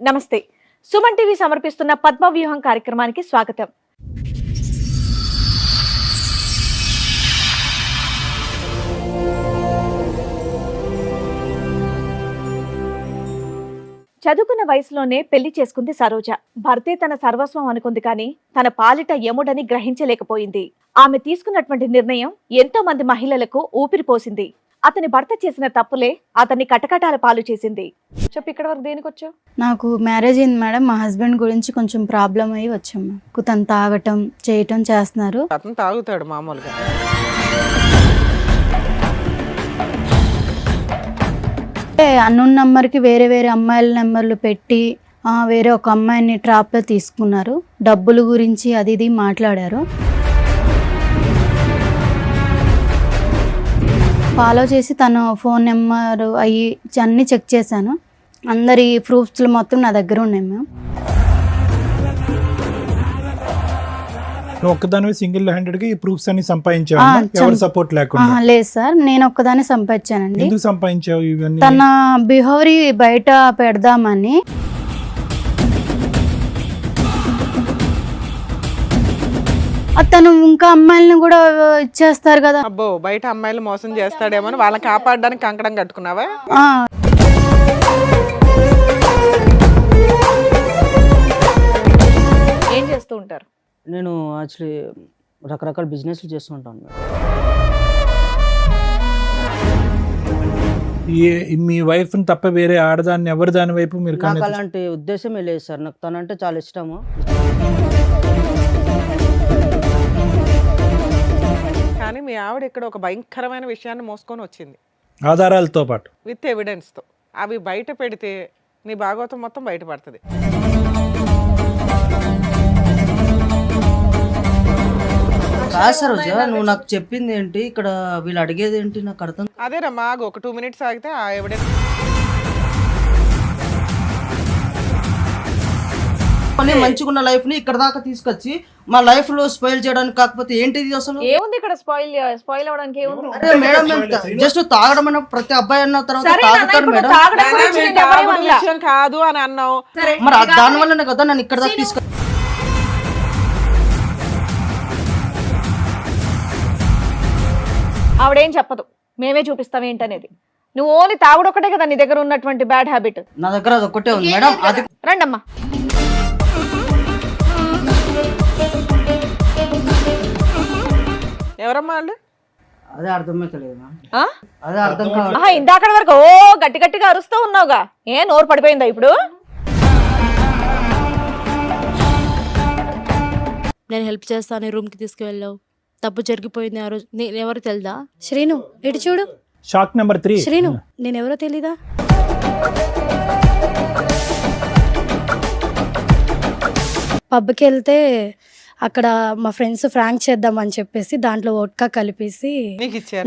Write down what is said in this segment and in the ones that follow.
నమస్తే. సుమన్ టీవీ సమర్పిస్తున్న పద్మవ్యూహం కార్యక్రమానికి స్వాగతం. చదువుకున్న వయసులోనే పెళ్లి చేసుకుంది సరోజ. భర్తే తన సర్వస్వం అనుకుంది కానీ తన పాలిట యముడని గ్రహించలేకపోయింది. ఆమె తీసుకున్నటువంటి నిర్ణయం ఎంతో మంది మహిళలకు ఊపిరిపోసింది. అతని భర్త చేసిన తప్పులే అతన్ని కటకటాల పాలు చేసింది. చెప్పు, ఇక్కడ వరకు దేనికి వచ్చావు? నాకు మ్యారేజ్ అయింది మేడం. మా హస్బెండ్ గురించి కొంచెం ప్రాబ్లం అయ్యి వచ్చాము. తను తాగటం చేయటం చేస్తున్నారు. అతను తాగుతాడు మామూలుగా. అన్నోన్ నంబర్కి వేరే వేరే అమ్మాయిల నెంబర్లు పెట్టి వేరే ఒక అమ్మాయిని ట్రాప్లో తీసుకున్నారు. డబ్బుల గురించి అది ఇది మాట్లాడారు. ఫాలో చేసి తను ఫోన్ నెంబర్ అవి అన్నీ చెక్ చేశాను. అందరి ప్రూఫ్స్లు మొత్తం నా దగ్గర ఉన్నాయి మ్యామ్. ఒక్కదాని సింగిల్ హ్యాండెడ్ గా ఈ ప్రూఫ్స్ అన్ని సంపాదించావు? ఎవరు సపోర్ట్ లేకుండా? లేదు సార్, నేను ఒక్కదాన్ని సంపాదించానండి. ఎందుకు సంపాదించావు ఇవన్నీ? తన బిహేవియర్ బయట పెడదామని. తను ఇంకా అమ్మాయిలను కూడా ఇచ్చేస్తారు కదా. అబ్బో, బయట అమ్మాయిలు మోసం చేస్తాడేమో అని వాళ్ళని కాపాడడానికి కంకణం కట్టుకున్నావా? ఏం చేస్తూ ఉంటారు? నేను యాక్చువల్లీ రకరకాల బిజినెస్లు చేస్తూ ఉంటాను. మీ వైఫ్ తప్ప వేరే ఆడదాన్ని ఎవరు దాని వైపు మీరు? నాకు అలాంటి ఉద్దేశమే లేదు సార్. నాకు తనంటే చాలా ఇష్టము. కానీ మీ ఆవిడ ఇక్కడ ఒక భయంకరమైన విషయాన్ని మోసుకొని వచ్చింది, ఆధారాలతో పాటు, విత్ ఎవిడెన్స్తో. అవి బయట పెడితే నీ భాగవతం మొత్తం బయటపడుతుంది. కాదు సార్, నువ్వు నాకు చెప్పింది ఏంటి, ఇక్కడ వీళ్ళు అడిగేది ఏంటి నాకు అర్థం. అదేనమ్మా, ఒక 2 minutes ఆగితే ఆ ఎవిడెన్స్. మంచిగా ఉన్న లైఫ్ ని ఇక్కడ దాకా తీసుకొచ్చి మా లైఫ్ లో స్పాయిల్ చేయడానికి, కాకపోతే ఏంటిది అసలు? ఏముంది ఇక్కడ? స్పాయిల్ అవడానికి ఏముంది? అరే మేడం, జస్ట్ తాగడం అన్న ప్రతి అబ్బాయి అన్న తర్వాత తాగుతాడు మేడం. విషయం కాదు అని అన్నావు, మరి దాని వల్లనే కదా నన్ను ఇక్కడ దాకా తీసుకొచ్చి. ఆవిడేం చెప్పదు, మేమే చూపిస్తాం ఏంటనేది. నువ్వు ఓన్లీ తాగుడు ఒకటే కదా నీ దగ్గర ఉన్నటువంటి బ్యాడ్ హ్యాబిట్. నా దగ్గర అది ఒకటే ఉంది మేడం. అది రండమ్మా. ఎవరమ్మా వాళ్ళు? అదే అర్థమైతలేదు మ్యామ్. అదే అర్థం కాదు. ఇందాక వరకు ఓ గట్టి గట్టిగా అరుస్తూ ఉన్నావుగా, ఏ నోరు పడిపోయిందా ఇప్పుడు? నేను హెల్ప్ చేస్తాను, రూమ్కి తీసుకువెళ్ళావు, తప్పు జరిగిపోయింది. ఆ రోజు నేను ఎవరో తెలుదా? శ్రీను, ఇటు చూడు. Shock number 3. శ్రీను, నేను ఎవరో తెలీదా? పబ్కి వెళ్తే అక్కడ మా ఫ్రెండ్స్ ఫ్రాంక్ చేద్దామని చెప్పేసి దాంట్లో వోడ్కా కలిపేసి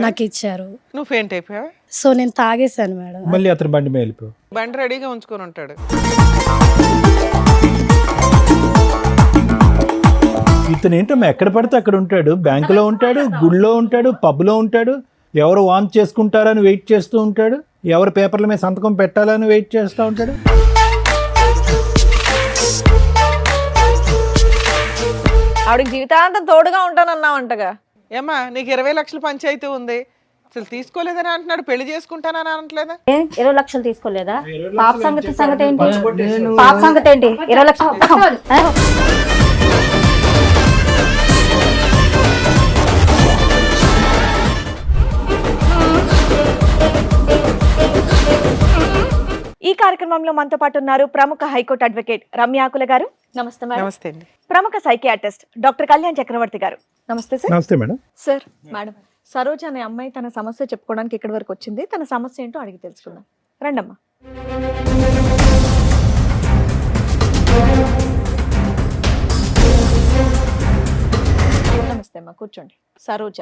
నాకు ఇచ్చారు. నువ్వు ఫెయింట్ అయిపోయావా? సో నేను తాగేశాను మేడం. మళ్ళీ అతను బండి మీద వెళ్ళిపో. బండి రెడీగా ఉంచుకొని ఉంటాడు. ఇతను ఏంటమ్మా ఎక్కడ పడితే అక్కడ ఉంటాడు. బ్యాంకులో ఉంటాడు, గుళ్ళో ఉంటాడు, పబ్లో ఉంటాడు. ఎవరు వాన్ చేసుకుంటారని వెయిట్ చేస్తూ ఉంటాడు. ఎవరు పేపర్ల మీద సంతకం పెట్టాలని వెయిట్ చేస్తూ ఉంటాడు. ఆవిడకి జీవితాంతం తోడుగా ఉంటానన్నావంటగా. ఏమ్మా, నీకు 20 లక్షల పంచాయతీ ఉంది, అసలు తీసుకోలేదని అంటున్నాడు. పెళ్లి చేసుకుంటానని అనట్లేదా? 20 లక్షలు తీసుకోలేదా? పాప సంగతి ఏంటి? పాప సంగతి ఏంటి? 20 లక్షలు. ఈ కార్యక్రమంలో మనతో పాటు ఉన్నారు ప్రముఖ హైకోర్టు అడ్వకేట్ రమ్య ఆకుల గారు. నమస్తే మేడం. నమస్తే అండి. ప్రముఖ సైకియాట్రిస్ట్ డాక్టర్ కళ్యాణ్ చక్రవర్తి గారు. నమస్తే సార్. నమస్తే మేడం. సార్, మేడం, సరోజ అనే అమ్మాయి తన సమస్య చెప్పుకోవడానికి ఇక్కడి వరకు వచ్చింది. తన సమస్య ఏంటో అడిగి తెలుసుకుందాం. రండమ్మా. నమస్తే అమ్మా, కూర్చోండి. సరోజ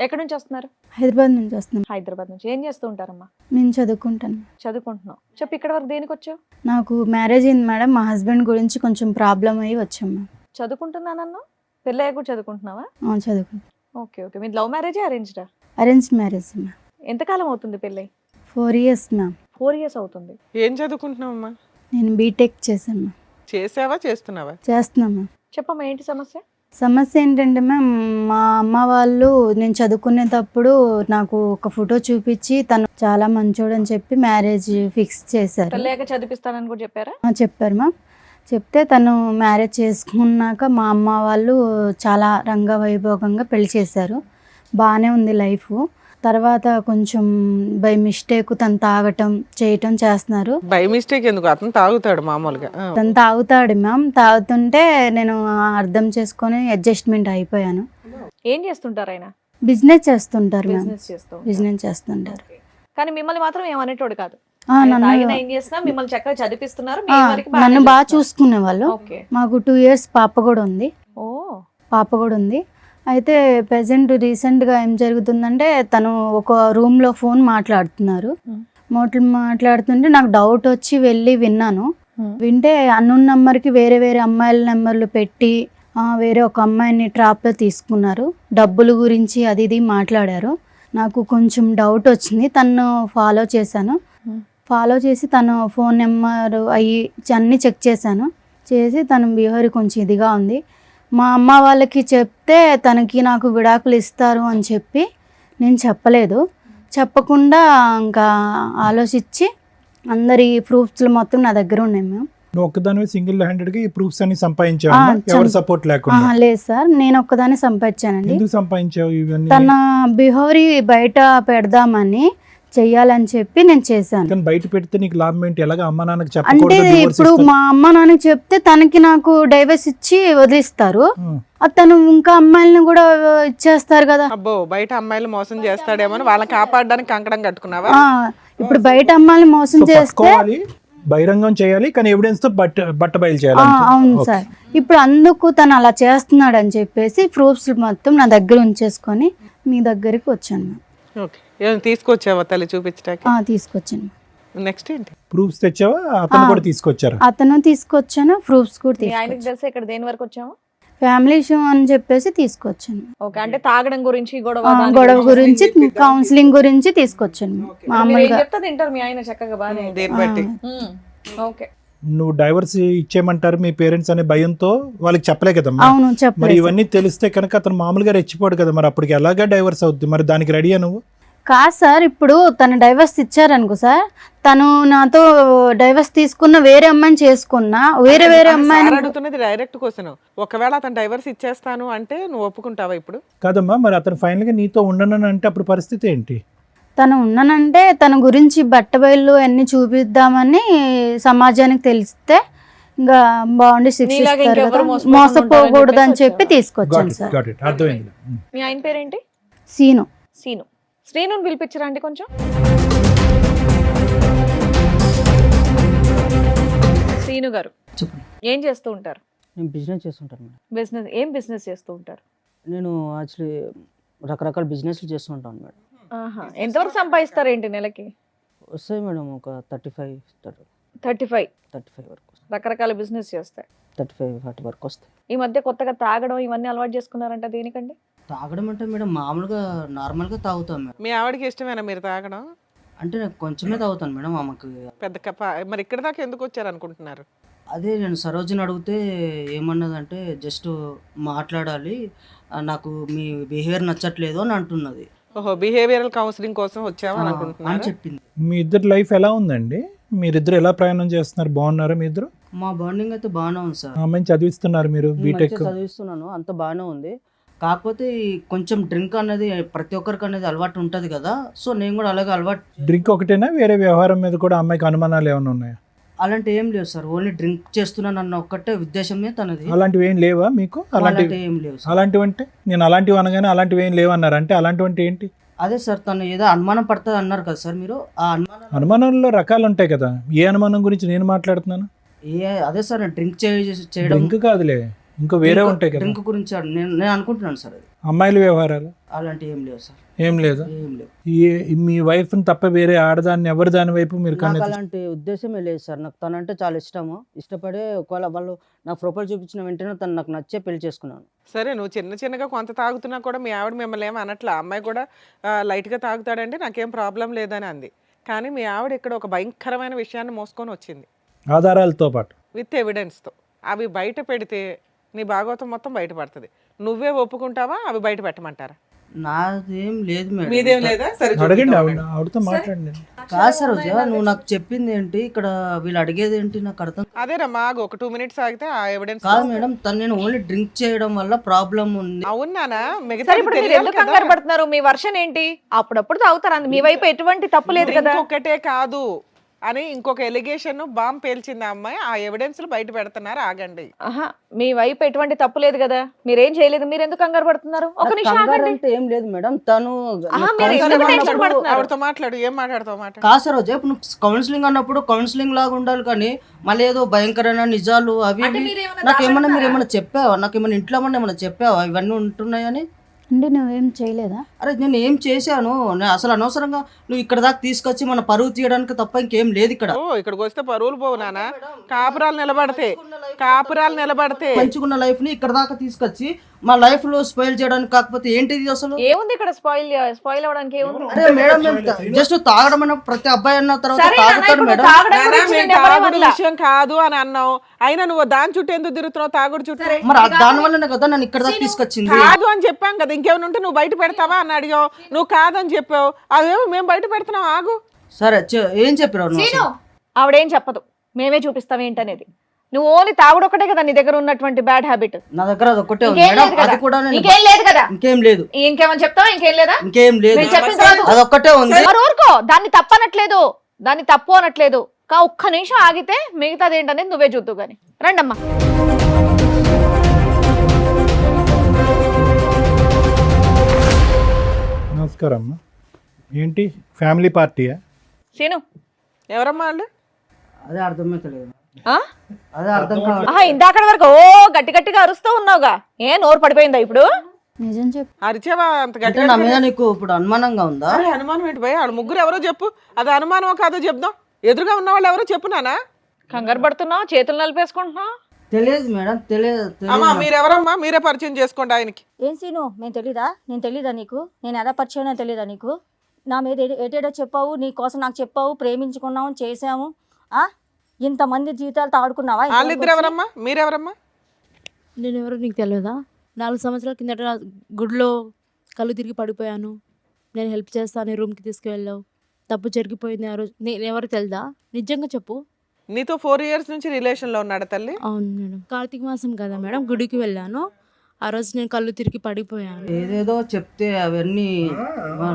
ఎక్కడి నుంచి వస్తున్నారు? హైదరాబాద్ నుంచి వస్తున్నాను. హైదరాబాద్ నుంచి. ఏం చేస్తూ ఉంటారమ్మా? నేను చదువుకుంటాను. చదువుకుంటున్నావు. చెప్పు, ఇక్కడ వరకు దేనికి వచ్చావు? నాకు మ్యారేజ్ అయింది మేడం. మా హస్బెండ్ గురించి కొంచెం ప్రాబ్లం అయ్యి వచ్చాము. చదువుకుంటున్నానన్నా? పెళ్ళయ్య కూడా చదువుకుంటున్నావా? చదువుకుంటాను. Okay okay. మీది లవ్ మ్యారేజా అరేంజ్డా? Arranged marriage ma'am. ఎంతకాలం అవుతుంది పెళ్ళై? 4 years మ్యామ్. 4 years అవుతుంది. ఏం చదువుకుంటున్నావమ్మా? నేను బీటెక్ చేశాను మ్యామ్. చేసావా చేస్తున్నావా? చేస్తున్నాను మ్యామ్. చెప్పమ్మా ఏంటి సమస్య? సమస్య ఏంటంటే మ్యామ్, మా అమ్మ వాళ్ళు నేను చదువుకునేటప్పుడు నాకు ఒక ఫోటో చూపించి తను చాలా మంచోడు అని చెప్పి మ్యారేజ్ ఫిక్స్ చేశారు. లేక చదివిస్తానని కూడా చెప్పారా? చెప్పారు మ్యామ్. చెప్తే తను మ్యారేజ్ చేసుకున్నాక మా అమ్మ వాళ్ళు చాలా రంగవైభోగంగా పెళ్లి చేశారు. బాగానే ఉంది లైఫ్. తర్వాత కొంచెం బై మిస్టేక్ తను తాగటం చేయటం చేస్తున్నారు. బై మిస్టేక్ ఎందుకు, అతను తాగుతాడు మామూలుగా. తను తాగుతాడు మ్యామ్. తాగుతుంటే నేను అర్థం చేసుకొని అడ్జస్ట్మెంట్ అయిపోయాను. ఏం చేస్తుంటారు ఆయన? బిజినెస్ చేస్తుంటారు మ్యామ్. బిజినెస్ చేస్తూ బిజినెస్ చేస్తుంటారు. కానీ మిమ్మల్ని మాత్రం ఏమనేటోడు కాదు. నన్ను తాగినా ఏం చేసినా మిమ్మల్ని చక్కగా చదివిస్తున్నారు. మీ వరకు బాగానే నన్ను బాగా చూస్తున్నారు. చూసుకునే వాళ్ళు. ఓకే. మాకు 2 years పాప కూడా ఉంది. ఓ అయితే ప్రెసెంట్ రీసెంట్గా ఏం జరుగుతుందంటే తను ఒక రూమ్లో ఫోన్ మాట్లాడుతున్నారు. మాట్లాడుతుంటే నాకు డౌట్ వచ్చి వెళ్ళి విన్నాను. వింటే అన్నోన్ నెంబర్కి వేరే వేరే అమ్మాయిల నెంబర్లు పెట్టి వేరే ఒక అమ్మాయిని ట్రాప్లో తీసుకున్నారు. డబ్బుల గురించి అది ఇది మాట్లాడారు. నాకు కొంచెం డౌట్ వచ్చింది. తను ఫాలో చేశాను. ఫాలో చేసి తను ఫోన్ నెంబర్ అన్నీ చెక్ చేశాను. చేసి తన బిహేవియర్ కొంచెం ఇదిగా ఉంది. మా అమ్మ వాళ్ళకి చెప్తే తనకి నాకు విడాకులు ఇస్తారు అని చెప్పి నేను చెప్పలేదు. చెప్పకుండా ఇంకా ఆలోచించి అందరి ప్రూఫ్స్ మొత్తం నా దగ్గర ఉన్నాయి మ్యామ్. నువ్వు ఒక్కదానివే సింగిల్ హ్యాండెడ్ గా ఈ ప్రూఫ్స్ అన్ని సంపాదించావు? ఎవరు సపోర్ట్ లేకుండా? లేదు సార్, నేను ఒక్కదాన్ని సంపాదించానండి. ఎందుకు సంపాదించావు ఇవన్నీ? తన బిహేవియర్ బయట పెడదామని చెయ్యాలని చెప్పి నేను చేశాను. కానీ బయట పెడితే నీకు లాభం ఏంటి? ఎలాగ అమ్మ నాన్నకి అంటే చెప్పకూడదు? ఇప్పుడు మా అమ్మ నాన్నకి చెప్తే తనకి నాకు డైవర్స్ ఇచ్చి వదిలిస్తారు. తను ఇంకా అమ్మాయిలను కూడా ఇచ్చేస్తారు కదా. అబ్బో, బయట అమ్మాయిలు మోసం చేస్తాడేమో అని వాళ్ళని కాపాడడానికి కంకణం కట్టుకున్నావా? ఇప్పుడు బయట అమ్మాయిని మోసం చేస్తే బహిరంగం చేయాలి, కానీ ఎవిడెన్స్ తో బట్ట బయలు చేయాలి. అవును సార్. ఇప్పుడు అందుకు తను అలా చేస్తున్నాడు అని చెప్పేసి ప్రూఫ్స్ మొత్తం నా దగ్గర ఉంచేసుకొని మీ దగ్గరికి వచ్చాను. ఓకే, ఏమైనా తీసుకొచ్చావా తల్లి చూపించడానికి? తీసుకొచ్చాను. నెక్స్ట్ ఏంటి? ప్రూఫ్స్ తెచ్చావా? అతను కూడా తీసుకొచ్చారా? అతను తీసుకొచ్చాను, ప్రూఫ్స్ కూడా మీ ఆయనకి తీసుకొచ్చాను. తెలిసి ఇక్కడ దేని వరకు వచ్చాము? ఫ్యామిలీ ఇష్యూ అని చెప్పేసి తీసుకొచ్చాను. ఓకే, అంటే తాగడం గురించి గొడవ గురించి కౌన్సిలింగ్ గురించి తీసుకొచ్చాను. మీరు ఏం మామూలుగా చెప్తే తింటారు మీ ఆయన చక్కగా బాగానే. దేని బట్టి? ఓకే. నువ్వు డైవర్స్ ఇచ్చేయమంటారు మీ పేరెంట్స్ అనే భయంతో వాళ్ళకి చెప్పలే కదమ్మా. అవును మరి చెప్పలేదు. ఇవన్నీ తెలిస్తే కనుక అతను మామూలుగా రెచ్చిపోడు కదా, మరి అప్పటికి ఎలాగా డైవర్స్ అవుద్ది? మరి దానికి రెడీయా నువ్వు? కాదు సార్, ఇప్పుడు తను డైవర్స్ ఇచ్చారనుకో సార్, తను నాతో డైవర్స్ తీసుకున్న వేరే అమ్మాయిని చేసుకున్నా వేరే అమ్మాయిని సార్ అడుగుతున్నది డైరెక్ట్ క్వశ్చన్. ఒకవేళ అతను డైవర్స్ ఇచ్చేస్తాను అంటే నువ్వు ఒప్పుకుంటావా ఇప్పుడు? కాదమ్మా, మరి అతను ఫైనల్ గా నీతో ఉండను అంటే అప్పుడు పరిస్థితి ఏంటి? తను ఉన్నానంటే తన గురించి బట్టబయలు అన్ని చూపిద్దామని సమాజానికి తెలిస్తే ఇంకా బాగుండి శిక్ష నీలాగా ఇస్తారు ఇంకెవరు కదా, మోసపోకుండా మోసపోకూడదు అని ఉంటారని చెప్పి చెప్పేసి తీసుకొచ్చాను సార్. Got it. అర్థమైంది. మీ ఆయన పేరేంటి? సీను. శ్రీను. శ్రీనుని పిలిపించరా అండి కొంచెం. శ్రీను గారు చెప్పండి. ఏం చేస్తూ ఉంటారు? నేను బిజినెస్ చేస్తుంటాను మేడం. బిజినెస్ ఏం బిజినెస్ చేస్తూ ఉంటారు? నేను యాక్చువల్లీ రకరకాల బిజినెస్లు చేస్తుంటాను మేడం. ఎంతవరకు సంపాదిస్తారు ఏంటి నెలకి? వస్తాయి మేడం ఒక 35 35 వరకు, రకరకాల బిజినెస్ చేస్తాయి. 35-40 వరకు వస్తాయి. ఈ మధ్య కొత్తగా తాగడం ఇవన్నీ అలవాటు చేసుకున్నారంట, దేనికండి? తాగడం అంటే మేడం మామూలుగా నార్మల్గా తాగుతాం మేడం. మీ ఆవిడకి ఇష్టమేనా మీరు తాగడం? అంటే నేను కొంచెమే తాగుతాను మేడం. ఆమెకు పెద్ద మరి ఇక్కడ దాకా ఎందుకు వచ్చారు అనుకుంటున్నారు? అదే నేను సరోజిని అడిగితే ఏమన్నదంటే జస్ట్ మాట్లాడాలి, నాకు మీ బిహేవియర్ నచ్చట్లేదు అని అంటున్నది. ఓహో, బిహేవియరల్ కౌన్సిలింగ్ కోసం వచ్చావా అని అనుకుంటున్నారు? చెప్పింది. మీ ఇద్దరు లైఫ్ ఎలా ఉందండి? మీరిద్దరు ఎలా ప్రయాణం చేస్తున్నారు? బాగున్నారా మీ ఇద్దరు? మా బాండింగ్ అయితే బాగానే ఉంది సార్. అమ్మాయిని చదివిస్తున్నారు మీరు బీటెక్? మంచిగా చదివిస్తున్నాను, అంత బాగానే ఉంది. కాకపోతే ఈ కొంచెం డ్రింక్ అనేది ప్రతి ఒక్కరికి అనేది అలవాటు ఉంటుంది కదా, సో నేను కూడా అలాగే అలవాటు. డ్రింక్ ఒకటేనా, వేరే వ్యవహారం మీద కూడా అమ్మాయికి అనుమానాలు ఏమైనా ఉన్నాయా? అలాంటి ఏం లేవు సార్, ఓన్లీ డ్రింక్ చేస్తున్నాను అన్న ఒక్కటే ఉద్దేశమే తనది. అలాంటివి ఏం లేవా మీకు? అలాంటి ఏం లేవు సార్. అలాంటివి అంటే నేను అలాంటివి అనగానే అలాంటివి ఏం లేవు అన్నారు, అంటే అలాంటివి అంటే ఏంటి? అదే సార్, తను ఏదో అనుమానం పడుతుంది అన్నారు కదా సార్ మీరు. ఆ అనుమానంలో రకాలు ఉంటాయి కదా, ఏ అనుమానం గురించి నేను మాట్లాడుతున్నాను? అదే సార్, డ్రింక్ చేయడం. డ్రింక్ కాదులే, ఇంకో వేరే ఉంటాయి కదా. డ్రింక్ గురించి నేను అనుకుంటున్నాను సార్. అది అమ్మాయిల వ్యవహారాలు అలాంటి ఏం లేవు సార్. ఏం లేదు. ఏం లేవు. మీ వైఫ్ తప్ప వేరే ఆడదాన్ని ఎవరి దాని వైపు మీరు నాకు అలాంటి ఉద్దేశమే లేదు సార్. నాకు తనంటే చాలా ఇష్టము. ఇష్టపడే ఒకవేళ వాళ్ళు నాకు ప్రొఫైల్ చూపించిన వెంటనే తను నాకు నచ్చే పెళ్లి చేసుకున్నాను. సరే, నువ్వు చిన్నగా కొంత తాగుతున్నా కూడా మీ ఆవిడ మిమ్మల్ని ఏమీ అనట్లా. అమ్మాయి కూడా లైట్గా తాగుతాడంటే నాకేం ప్రాబ్లం లేదని అంది. కానీ మీ ఆవిడ ఇక్కడ ఒక భయంకరమైన విషయాన్ని మోసుకొని వచ్చింది. ఆధారాలతో పాటు. విత్ ఎవిడెన్స్తో అవి బయట పెడితే నీ భాగవతం మొత్తం బయటపడుతుంది. నువ్వే ఒప్పుకుంటావా అవి బయట పెట్టమంటారా? నాదేం లేదు మీదేం మేడం. లేదా? సరే అడగండి, చూపిద్దాం. ఆవిడతో మాట్లాడండి. కాదు సరోజ, నువ్వు నాకు చెప్పింది ఏంటి, ఇక్కడ వీళ్ళు అడిగేది ఏంటి నాకు అర్థం అదేనమ్మా, ఆగు, ఒక 2 minutes ఆగితే ఆ ఎవిడెన్స్. కాదు మేడం. తను నేను ఓన్లీ డ్రింక్ చేయడం వల్ల ప్రాబ్లం ఉంది. అవునానా? మిగతా సరే ఇప్పుడు మీరు ఎందుకు కంగారు పడుతున్నారు? మీ వర్షన్ ఏంటి? అప్పుడప్పుడు తాగుతారు, మీ వైపు ఎటువంటి తప్పు లేదు కదా. ఒకటే కాదు అని ఇంకొక ఎలిగేషన్ బాంబ్ పేల్చింది ఆ అమ్మాయి. ఆ ఎవిడెన్స్లు బయట పెడుతున్నారు. ఆగండి. ఆహా, మీ వైపు ఎటువంటి తప్పు లేదు కదా, మీరేం చేయలేదు, మీరు ఎందుకు కంగారు పడుతున్నారు? ఒక నాకు నిమిషం కంగారు ఆగండి. అంటే ఏం లేదు మేడం. తను ఆహా, మీరు ఎందుకు టెన్షన్ పడుతున్నారు? ఆవిడతో మాట్లాడు. ఏం మాట్లాడతావు మాట? కాదు సరోజ, ఇప్పుడు నువ్వు కౌన్సిలింగ్ అన్నప్పుడు కౌన్సిలింగ్ లాగా ఉండాలి, కానీ మళ్ళీ ఏదో భయంకరమైన నిజాలు అవి ఇవి. నాకేమన్నా మీరు ఏమన్నా చెప్పావా? నాకేమన్నా ఇంట్లో ఏమన్నా చెప్పావా ఇవన్నీ ఉంటున్నాయని? అంటే నువ్వేం చేయలేదా? అరే నేను ఏం చేశాను? నేను అసలు అనవసరంగా నువ్వు ఇక్కడ దాకా తీసుకొచ్చి మన పరువు తీయడానికి తప్ప ఇంకేం లేదు ఇక్కడ. ఓ, ఇక్కడికి వస్తే పరువులు పోవు నానా. కాపురాలు నిలబడితే, కాపురాలు నిలబడితే మంచిగున్న లైఫ్ ని ఇక్కడ దాకా తీసుకొచ్చి మా లైఫ్ లో స్పాయిల్ చేయడానికి కాకపోతే ఏంటిది అసలు? ఏముంది ఇక్కడ స్పాయిల్ అవడానికి? ఏముంది? అరే మేడం, మేము జస్ట్ తాగడం అన్న ప్రతి అబ్బాయి అన్న తర్వాత సరే నాన్న, తాగుతాడు ఇప్పుడు మేడం. తాగడం నానా, గురించి మేము నేను ఎవరేం తాగుడు అనలా. విషయం కాదు అని అన్నావు. అయినా నువ్వు దాని చుట్టూ ఎందుకు తిరుగుతున్నావు? తాగుడు చుట్టూ మరి దాని వల్లనే కదా నన్ను ఇక్కడ దాకా తీసుకొచ్చింది. కాదు అని చెప్పాం కదా. ఇంకేమైనా ఉంటే నువ్వు బయట పెడతావా అని అడిగావు. నువ్వు కాదని చెప్పావు. అవేమో మేము బయట పెడుతున్నావు. ఆగు. సరే ఏం చెప్పారు నువ్వు అసలు? ఆవిడేం చెప్పదు, మేమే చూపిస్తాం ఏంటనేది. నువ్వు ఓన్లీ తాగుడు ఒకటే కదా నీ దగ్గర ఉన్నటువంటి బ్యాడ్ హ్యాబిట్. నా దగ్గర అది ఒక్కటే ఉంది ఇంకేం మేడం. లేదు కదా? అది కూడా నేను ఇంకేం లేదు కదా? ఇంకేం లేదు. ఇంకేమని చెప్తావా? ఇంకేం లేదా? ఇంకేం లేదు. నేను చెప్పిన తర్వాత అది ఒక్కటే ఉంది. మరి ఊరుకో, దాన్ని తప్పనట్లేదు, దాన్ని తప్పు అనట్లేదు. ఒక్క నిమిషం ఆగితే మిగతాది ఏంటనేది నువ్వే చూద్దు గాని. రండమ్మా. నమస్కారం అమ్మా. ఏంటి ఫ్యామిలీ పార్టీయా? సీను, ఎవరమ్మా వాళ్ళు? అదే అర్థమైతలేదు. ఆ? అదే అర్థం కావాలి. ఆహా, ఇందాక వరకు ఓ గట్టి గట్టిగా అరుస్తూ ఉన్నావుగా, ఏ నోరు పడిపోయిందా ఇప్పుడు? నిజం చెప్పు. అరిచావా అంత అంటే గట్టిగా? నా మీద నీకు ఇప్పుడు అనుమానంగా ఉందా? అరే అనుమానం ఏంటి భయ? ఆడు ముగ్గురు ఎవరో చెప్పు. అది అనుమానమో కాదో చెప్దాం. ఎదురుగా ఉన్న వాళ్ళు ఎవరో చెప్పు నానా. కంగారు పడుతున్నావు, చేతులు నలిపేసుకుంటున్నావు. తెలియదు మేడం, తెలియదు. అమ్మా మీరెవరమ్మా? మీరే పరిచయం చేసుకోండి ఆయనకి. ఏం సీను, నేను తెలీదా? నేను తెలీదా నీకు? నేను ఎలా పరిచయం తెలీదా నీకు? నా మీద ఏటేటో చెప్పావు, నీ కోసం నాకు చెప్పావు, ప్రేమించుకున్నాము, చేసాము. ఇంతమంది జీవితాలతో ఆడుకున్నావా? వాళ్ళిద్దరు ఎవరమ్మా? మీరెవరమ్మా? నేను ఎవరో నీకు తెలియదా? 4 సంవత్సరాల కిందట గుడిలో కళ్ళు తిరిగి పడిపోయాను. నేను హెల్ప్ చేస్తాను, రూమ్కి తీసుకువెళ్ళావు. తప్పు జరిగిపోయింది ఆ రోజు. నేను ఎవరు తెలుదా? నిజంగా చెప్పు. నీతో 4 years నుంచి రిలేషన్లో ఉన్నాడు తల్లి? అవును మేడం. కార్తీక మాసం కదా మేడం, గుడికి వెళ్ళాను. ఆ రోజు నేను కళ్ళు తిరిగి పడిపోయాను. ఏదేదో చెప్తే అవన్నీ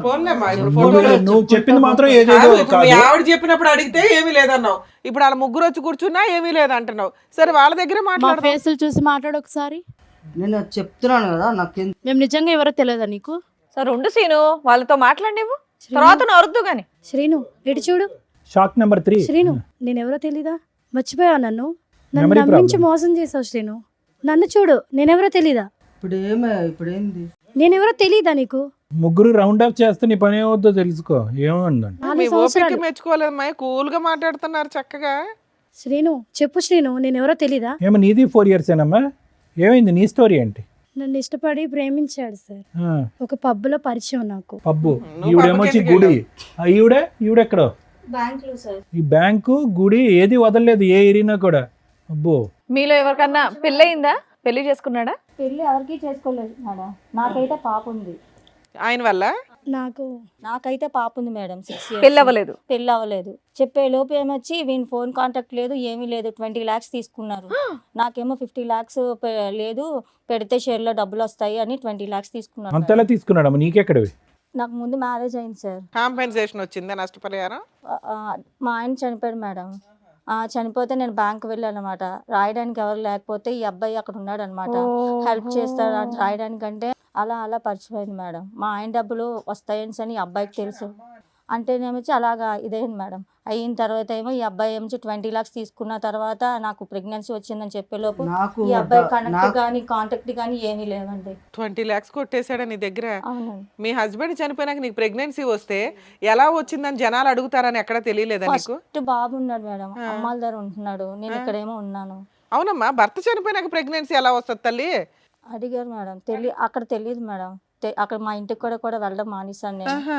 పోన్లేమ్మా, ఇప్పుడు ఫోటోలు నువ్వు చెప్పింది మాత్రం ఏదేదో కాదు, ఇప్పుడు మీ కాదు. ఆవిడ చెప్పినప్పుడు అడిగితే ఏమీ లేదన్నావు. ఇప్పుడు వాళ్ళ ముగ్గురు వచ్చి కూర్చున్నా ఏమీ లేదంటున్నావు. సరే వాళ్ళ దగ్గర మా మాట్లాడు. ఫేసులు చూసి మాట్లాడు ఒకసారి. నేను చెప్తున్నాను కదా, నాకు మేము నిజంగా ఎవరో తెలియదా నీకు? సరే ఉండు సీను, వాళ్ళతో మాట్లాడివు, తర్వాత నువ్వు అరుద్దు గాని. శ్రీను, ఇటు చూడు. Shock number 3. శ్రీను, నేనెవరో తెలీదా? మర్చిపోయావు నన్ను. నన్ను Memory నమ్మించి problem. మోసం చేసావు శ్రీను. నన్ను చూడు, నేనెవరో తెలీదా? ఇప్పుడు ఏంది? నేనెవరో తెలీదా నీకు? ముగ్గురు రౌండ్ అప్ చేస్తే నీ పని ఏమవుద్దో తెలుసుకో. ఏముందండి? 4 మీ ఓపిక సంవత్సరాలు. మెచ్చుకోలేదమ్మా. కూల్ గా మాట్లాడుతున్నారు చక్కగా. శ్రీను, చెప్పు శ్రీను, నేనెవరో తెలీదా? ఏమో నీది 4 years ఏనమ్మా? ఏమైంది నీ స్టోరీ ఏంటి? నన్ను ఇష్టపడి ప్రేమించాడు సార్. ఆ, ఒక పబ్లో పరిచయం నాకు. పబ్బు. నువ్వు ఈవిడేమొచ్చి పబ్బుకి గుడి. ఈవిడెక్కడో బ్యాంకులో సార్. ఈ బ్యాంకు గుడి ఏది వదలలేదు ఏ ఏరినా కూడా. అబ్బో. మీలో ఎవరికన్నా పెళ్ళయిందా? పెళ్లి చేసుకున్నాడా? పెళ్ళి ఎవరికి చేసుకోలేదు మేడం. నాకైతే పాప ఉంది. ఆయన వల్ల నాకైతే పాప ఉంది మేడం. 6 years. పెళ్ళి అవ్వలేదు. పెళ్ళి అవ్వలేదు. చెప్పే లోపు ఏమొచ్చి వీని ఫోన్ కాంటాక్ట్ లేదు, ఏమీ లేదు. 20 lakhs తీసుకున్నారు. నాకేమో 50 lakhs లేదు, పెడితే షేర్లో డబ్బులు వస్తాయి అని 20 lakhs తీసుకున్నారు. అంతలా తీసుకున్నాడమ్మా, నీకెక్కడవి? నాకు ముందు మ్యారేజ్ అయింది సార్. కాంపెన్సేషన్ వచ్చిందా? నష్టపరిహారం? మా ఆయన చనిపోయాడు మేడం. చనిపోతే నేను బ్యాంక్ వెళ్ళాను అనమాట. రాయడానికి ఎవరు లేకపోతే ఈ అబ్బాయి అక్కడ ఉన్నాడు అనమాట. హెల్ప్ చేస్తాడు అని రాయడానికంటే అలా పరిచయం అయింది మేడం. మా ఆయన డబ్బులు వస్తాయని అని ఈ అబ్బాయికి తెలుసు. అంటేనేమొచ్చి అలాగా ఇదైంది మేడం. అయిన తర్వాత ఏమో ఈ అబ్బాయి ఏమొచ్చి 20 lakhs తీసుకున్న తర్వాత నాకు ప్రెగ్నెన్సీ వచ్చిందని చెప్పేలోపు నాకు ఈ అబ్బాయి కనెక్ట్ కానీ కాంటాక్ట్ కానీ ఏమీ లేవండి. 20 lakhs కొట్టేశాడా నీ దగ్గర? అవునండి. మీ హస్బెండ్ చనిపోయినాక నీకు ప్రెగ్నెన్సీ వస్తే ఎలా వచ్చిందని జనాలు అడుగుతారని ఎక్కడ తెలియలేదా నీకు? ఫస్ట్ బాబు ఉన్నాడు మేడం, అమ్మాల దగ్గర ఉంటున్నాడు, నేను ఇక్కడేమో ఉన్నాను. అవునమ్మా, భర్త చనిపోయినాక ప్రెగ్నెన్సీ ఎలా వస్తుంది తల్లి? అడిగారు మేడం. అక్కడ తెలియదు మేడం. అక్కడ మా ఇంటికి కూడా వెళ్ళడం మానేశాను నేను. ఆహా,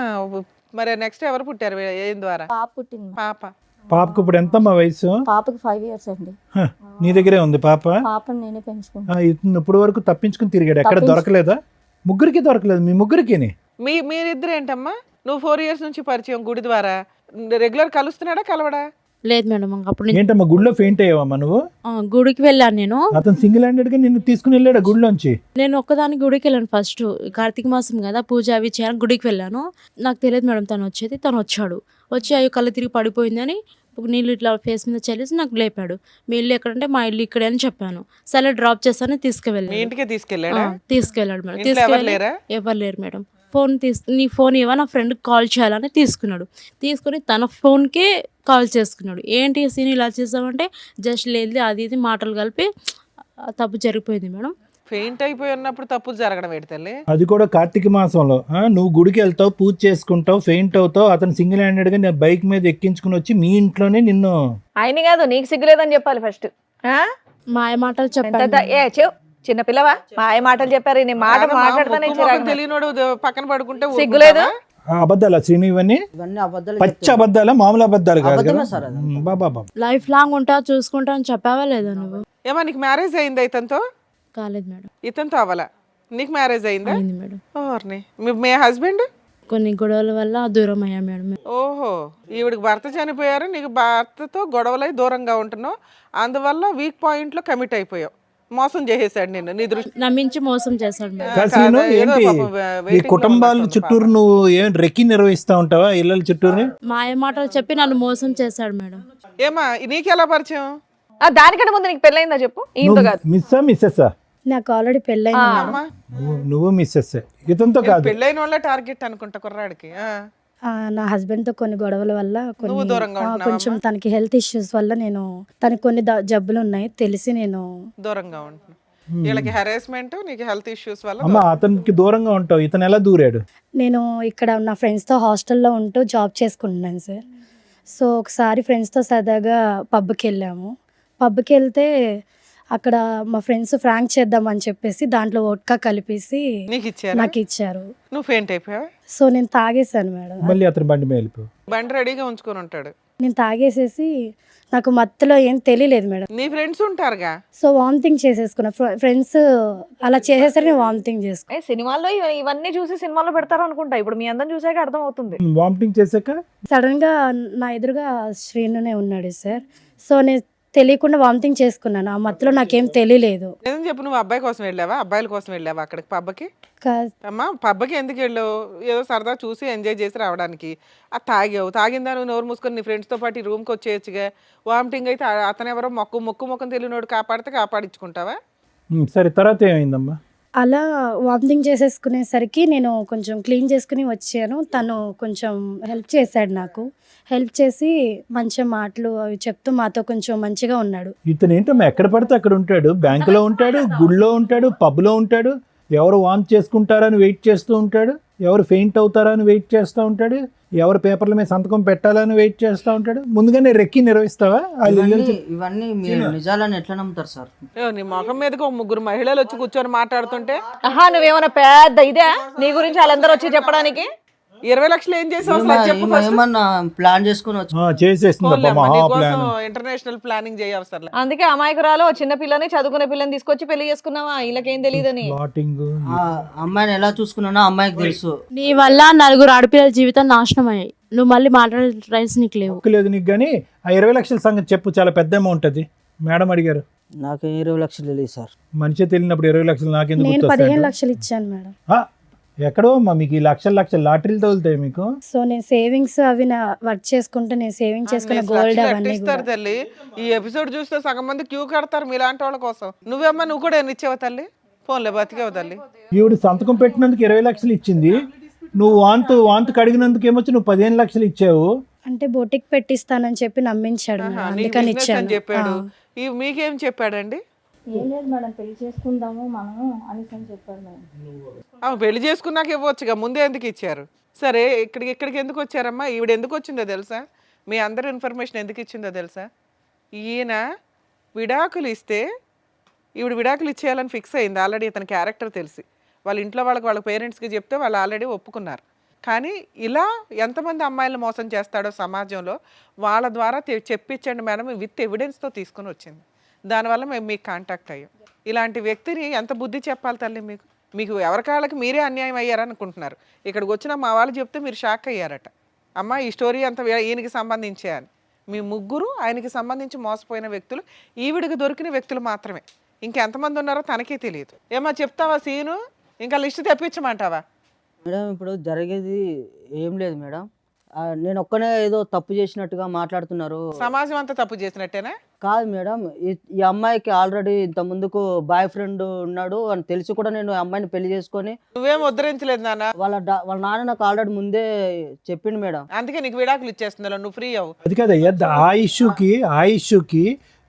మరి నెక్స్ట్ ఎవరు పుట్టారు? ఏం ద్వారా? పాప పుట్టింది. పాప. పాపకు ఇప్పుడు ఎంతమ్మా వయసు? పాపకి 5 years అండి. హ, నీ దగ్గరే ఉంది పాప? పాపని నేనే పెంచుకుంటాను. ఇతను ఇప్పుడు వరకు తప్పించుకుని తిరిగాడు, ఎక్కడ దొరకలేదా? ముగ్గురికి దొరకలేదు, మీ ముగ్గురికి? మీరిద్దరు ఏంటమ్మా? నువ్వు 4 years నుంచి పరిచయం గుడి ద్వారా, రెగ్యులర్ కలుస్తున్నాడా కలవడా? లేదు మేడం అప్పుడు నేను ఏంటమ్మా గుడిలో ఫెయింట్ అయ్యావమ్మా నువ్వు? గుడికి వెళ్ళాను నేను. అతను సింగిల్ హ్యాండెడ్ గా నిన్ను తీసుకుని వెళ్ళాడు గుడిలోంచి? నేను ఒక్కదానికి గుడికి వెళ్ళాను. ఫస్ట్ కార్తీక మాసం కదా, పూజ అవి చేయాలని గుడికి వెళ్ళాను. నాకు తెలియదు మేడం తను వచ్చేది. తను వచ్చాడు, వచ్చి అయ్యో కళ్ళు తిరిగి పడిపోయిందని నీళ్ళు ఇట్లా ఫేస్ మీద చల్లేసి నాకు లేపాడు. మీ ఇల్లు ఎక్కడంటే మా ఇల్లు ఇక్కడే అని చెప్పాను. సరే డ్రాప్ చేస్తాను మీ తీసుకువెళ్ళాను. ఇంటికే తీసుకెళ్ళాడా? తీసుకెళ్ళాడు మేడం. ఇంట్లో ఎవరు లేరా? ఎవరు లేరు మేడం. నీ ఫోన్ ఇవ్వ, నా ఫ్రెండ్కి కాల్ చేయాలని తీసుకున్నాడు. తీసుకుని తన ఫోన్కే కాల్ చేసుకున్నాడు. ఏంటి సీన్ ఇలా చేసామంటే జస్ట్ లేదు అది ఇది మాటలు కలిపి తప్పు జరిగిపోయింది మేడం. ఫెయింట్ అయిపోయి ఉన్నప్పుడు తప్పులు జరగడం ఏంటి తల్లి? అది కూడా కార్తీక మాసంలో. నువ్వు గుడికి వెళ్తావు, పూజ చేసుకుంటావు, ఫెయింట్ అవుతావు, అతను సింగిల్ హ్యాండెడ్ గా నేను బైక్ మీద ఎక్కించుకుని వచ్చి మీ ఇంట్లోనే నిన్ను. ఆయన కాదు, నీకు సిగ్గులేదని చెప్పాలి ఫస్ట్. మాయ మాటలు చెప్పాను. చిన్న పిల్లవా? మాయ మాటలు చెప్పారు. నీ మాట మాట్లాడతానే తెలియనోడు పక్కన పడుకుంటే సిగ్గులేదు. అబద్ధాలా శ్రీను ఇవన్నీ? ఇవన్నీ అబద్ధాలు పచ్చ అబద్ధాలా, మామూలు అబద్ధాలు కాదు అబద్ధమే కదా? సార్ అది. బాబా లైఫ్ లాంగ్ ఉంటా చూసుకుంటా అని చెప్పావా లేదా నువ్వు? ఏమా నీకు మ్యారేజ్ అయిందా ఇతనితో? కాలేదు మేడం. ఇతనితో అవ్వాలా? నీకు మ్యారేజ్ అయిందా? అయింది మేడం. ఓర్ని. మీ హస్బెండ్? కొన్ని గొడవల వల్ల దూరం అయ్యా మేడం. ఓహో, ఈవిడికి భర్త చనిపోయారు, నీకు భర్తతో గొడవలై దూరంగా ఉంటున్నావు, అందువల్ల వీక్ పాయింట్ లో కమిట్ అయిపోయావు. మోసం చేసేసాడు నిన్ను, నీ దృష్టి నమ్మించి మోసం చేశాడు మేడం. కాశీను ఏంటి ఈ కుటుంబాల చుట్టూరు నువ్వు ఏం రెక్కి నిర్వహిస్తా ఉంటావా ఇళ్ళ చుట్టూరు? మాయ మాటలు చెప్పి నన్ను మోసం చేశాడు మేడం. ఏమా నీకెలా పరిచయం? దానికంటే ముందు నీకు పెళ్ళయిందా చెప్పు. ఈయనతో కాదు. మిస్సెస్సా? నాకు ఆల్రెడీ పెళ్ళైంది మేడం. అమ్మా, నువ్వు మిస్సెస్, ఇతనితో కాదు. పెళ్ళైన వాళ్ళ టార్గెట్ అనుకుంటా కుర్రాడికి. నా హస్బెండ్ తో కొన్ని గొడవల వల్ల నువ్వు దూరంగా ఉంటున్నావా కొంచెం తనకి హెల్త్ ఇష్యూస్ వల్ల నేను తనకి కొన్ని జబ్బులు ఉన్నాయి తెలిసి నేను దూరంగా ఉంటున్నావు. వీళ్ళకి హెరాస్మెంట్, నీకు హెల్త్ ఇష్యూస్ వల్ల అమ్మా అతనికి దూరంగా ఉంటావు, ఇతను ఎలా దూరాడు? నేను ఇక్కడ నా ఫ్రెండ్స్తో హాస్టల్లో ఉంటూ జాబ్ చేసుకుంటున్నాను సార్. సో ఒకసారి ఫ్రెండ్స్తో సరదాగా పబ్కి వెళ్ళాము. పబ్కి వెళ్తే అక్కడ మా ఫ్రెండ్స్ ఫ్రాంక్ చేద్దామని చెప్పేసి దాంట్లో వోడ్కా కలిపేసి నీకు ఇచ్చారా? నాకు ఇచ్చారు. నువ్వు ఫెయింట్ అయిపోయావా? సో నేను తాగేసాను మేడం. మళ్ళీ అతను బండి మీద వెళ్ళిపో. బండి రెడీగా ఉంచుకొని ఉంటాడు. నేను తాగేసేసి నాకు మత్తులో ఏం తెలియలేదు మేడం. నీ ఫ్రెండ్స్ ఉంటారుగా. So vomiting చేసేసుకున్నా. ఫ్రెండ్స్ అలా చేసేసరికి నేను వామిటింగ్ చేసుకున్నా. సినిమాల్లో ఇవన్నీ చూసి సినిమాలో పెడతారు అనుకుంటా. ఇప్పుడు మీ అందరం చూసాక అర్థం అవుతుంది. వామిటింగ్ చేశాక సడన్ గా నా ఎదురుగా శ్రీనునే ఉన్నాడు సార్. సో నేను తెలియకుండా వామిటింగ్ చేసుకున్నాను. ఆ మత్తులో నాకేం తెలియలేదు. ఏం చెప్పు, నువ్వు అబ్బాయి కోసం వెళ్ళావా, అబ్బాయిల కోసం వెళ్ళావా అక్కడికి పబ్బకి? కా- అమ్మా పబ్బకి ఎందుకు వెళ్ళావు? ఏదో సరదా చూసి ఎంజాయ్ చేసి రావడానికి. అది తాగావు, తాగిందా నువ్వు నోరు మూసుకొని నీ ఫ్రెండ్స్తో పాటు ఈ రూమ్కి వచ్చేయచ్చుగా. వామిటింగ్ అయితే అతను ఎవరో మొక్కుముఖం తెలియనోడు కాపాడితే కాపాడించుకుంటావా? సరే, తర్వాత ఏమైందమ్మా? అలా వామిటింగ్ చేసేసుకునేసరికి నేను కొంచెం క్లీన్ చేసుకుని వచ్చాను. తను కొంచెం హెల్ప్ చేశాడు నాకు. హెల్ప్ చేసి మంచి మాటలు అవి చెప్తూ మాతో కొంచెం మంచిగా ఉన్నాడు. ఇతను ఏంటమ్మా ఎక్కడ పడితే అక్కడ ఉంటాడు, బ్యాంకులో ఉంటాడు, గుడిలో ఉంటాడు, పబ్లో ఉంటాడు, ఎవరు వాంట్ చేసుకుంటారని వెయిట్ చేస్తూ ఉంటాడు, ఎవరు ఫెయింట్ అవుతారని వెయిట్ చేస్తూ ఉంటాడు, ఎవరు పేపర్ల మీద సంతకం పెట్టాలని వెయిట్ చేస్తూ ఉంటాడు. ముందుగానే రెక్కి నిర్వహిస్తావా? ఇవన్నీ మీరు నిజాలని ఎట్లా నమ్ముతారు సార్? నీ ముఖం మీదకి ఓ 3 మహిళలు వచ్చి కూర్చొని మాట్లాడుతుంటే నువ్వేమన్నా పెద్ద ఇదే నీ గురించి వాళ్ళందరూ వచ్చి చెప్పడానికి? 20 లక్షలు ఏం చేసావు అసలు అది చెప్పు first. ఏమన్నా ప్లాన్ చేసుకుని వచ్చి చేసేస్తుందమ్మా మహా ప్లాన్. International planning చేయవసరం. అందుకే అమాయకురాలు చిన్న పిల్లని చదువుకునే పిల్లని తీసుకొచ్చి పెళ్లి చేసుకున్నావా? వీళ్ళకేం తెలియదని. ప్లాటింగ్. ఆ అమ్మాయిని ఎలా చూసుకున్నానో అమ్మాయికి తెలుసు. నీ వల్ల 4 ఆడపిల్లల జీవితం నాశనం అయ్యాయి. నువ్వు మళ్ళీ మాట్లాడే రైట్స్ నీకు లేవు. లేదు నీకు. కానీ ఆ 20 లక్షల సంగతి చెప్పు, చాలా పెద్ద అమౌంట్ అది. మేడం అడిగారు. నాకు 20 లక్షలు తెలియదు సార్. మనిషి తెలియనప్పుడు 20 లక్షలు నాకెందుకు నేను గుర్తొస్తాయి? 15 లక్షలు ఇచ్చాను మేడం. ఎక్కడో అమ్మా మీకు ఈ లక్షల లాటరీలు తగులుతాయి మీకు. సో నేను సేవింగ్స్ అవి వర్క్ చేసుకుంటే నేను సేవింగ్ చేసుకున్న గోల్డ్ అవన్నీ ఇస్తారు తల్లి. ఈ ఎపిసోడ్ చూస్తే సగం మంది క్యూ కడతారు మీలాంటి వాళ్ళ కోసం. నువ్వు కూడా ఎన్ని ఇచ్చావు తల్లి? ఫోన్లే బతికేవు తల్లి. ఈవిడ సంతకం పెట్టినందుకు 20 లక్షలు ఇచ్చింది. నువ్వు వాంతు కడిగినందుకు ఏమొచ్చి నువ్వు 15 లక్షలు ఇచ్చావు. అంటే బొటిక్ పెట్టిస్తానని చెప్పి నమ్మించాడు మేడం. నీకు అందుకని business అని ఇచ్చాను. చెప్పాడు. మీకేం చెప్పాడండి? ఏం లేదు మేడం, పెళ్లి చేసుకుందాము మనము అనేసి అని చెప్పారు మేడం. పెళ్లి చేసుకున్నాక ఇవ్వచ్చుగా, ముందే ఎందుకు ఇచ్చారు? సరే, ఇక్కడికి ఎందుకు వచ్చారమ్మా? ఈవిడ ఎందుకు వచ్చిందో తెలుసా? మీ అందరి ఇన్ఫర్మేషన్ ఎందుకు ఇచ్చిందో తెలుసా? ఈయన విడాకులు ఇస్తే ఈవిడ విడాకులు ఇచ్చేయాలని ఫిక్స్ అయింది ఆల్రెడీ. ఇతని క్యారెక్టర్ తెలిసి వాళ్ళ ఇంట్లో వాళ్ళ పేరెంట్స్కి చెప్తే వాళ్ళు ఆల్రెడీ ఒప్పుకున్నారు. కానీ ఇలా ఎంతమంది అమ్మాయిలు మోసం చేస్తాడో సమాజంలో వాళ్ళ ద్వారా చెప్పించండి మేడం, విత్ ఎవిడెన్స్తో తీసుకుని వచ్చింది. దానివల్ల మేము మీకు కాంటాక్ట్ అయ్యాం. ఇలాంటి వ్యక్తిని ఎంత బుద్ధి చెప్పాలి తల్లి మీకు? మీకు ఎవరికాళ్ళకి మీరే అన్యాయం అయ్యారనుకుంటున్నారు. ఇక్కడికి వచ్చిన మా వాళ్ళు చెప్తే మీరు షాక్ అయ్యారట. అమ్మ ఈ స్టోరీ అంతా ఈయనకి సంబంధించే అని. మీ ముగ్గురు ఆయనకి సంబంధించి మోసపోయిన వ్యక్తులు, ఈవిడికి దొరికిన వ్యక్తులు మాత్రమే. ఇంకెంతమంది ఉన్నారో తనకే తెలియదు. ఏమో చెప్తావా సీను? ఇంకా లిస్ట్ తెప్పించమంటావా? మేడం ఇప్పుడు జరిగేది ఏం లేదు మేడం. నేను ఒక్కనే ఏదో తప్పు చేసినట్టుగా మాట్లాడుతున్నారు. సమాజం అంతా తప్పు చేసినట్టేనా? కాదు మేడం, ఈ అమ్మాయికి ఆల్రెడీ ఇంత ముందుకు బాయ్ ఫ్రెండ్ ఉన్నాడు అని తెలిసి కూడా నేను ఆ అమ్మాయిని పెళ్లి చేసుకొని నువ్వేం ఉద్ధరించలేదు నాన్న. వాళ్ళ నాన్న నాకు ఆల్రెడీ ముందే చెప్పిండు మేడం. అందుకే నీకు విడాకులు ఇచ్చేస్తున్నారు, నువ్వు ఫ్రీ అవ్వు. అది కదయ్యా, ఆ ఇష్యూకి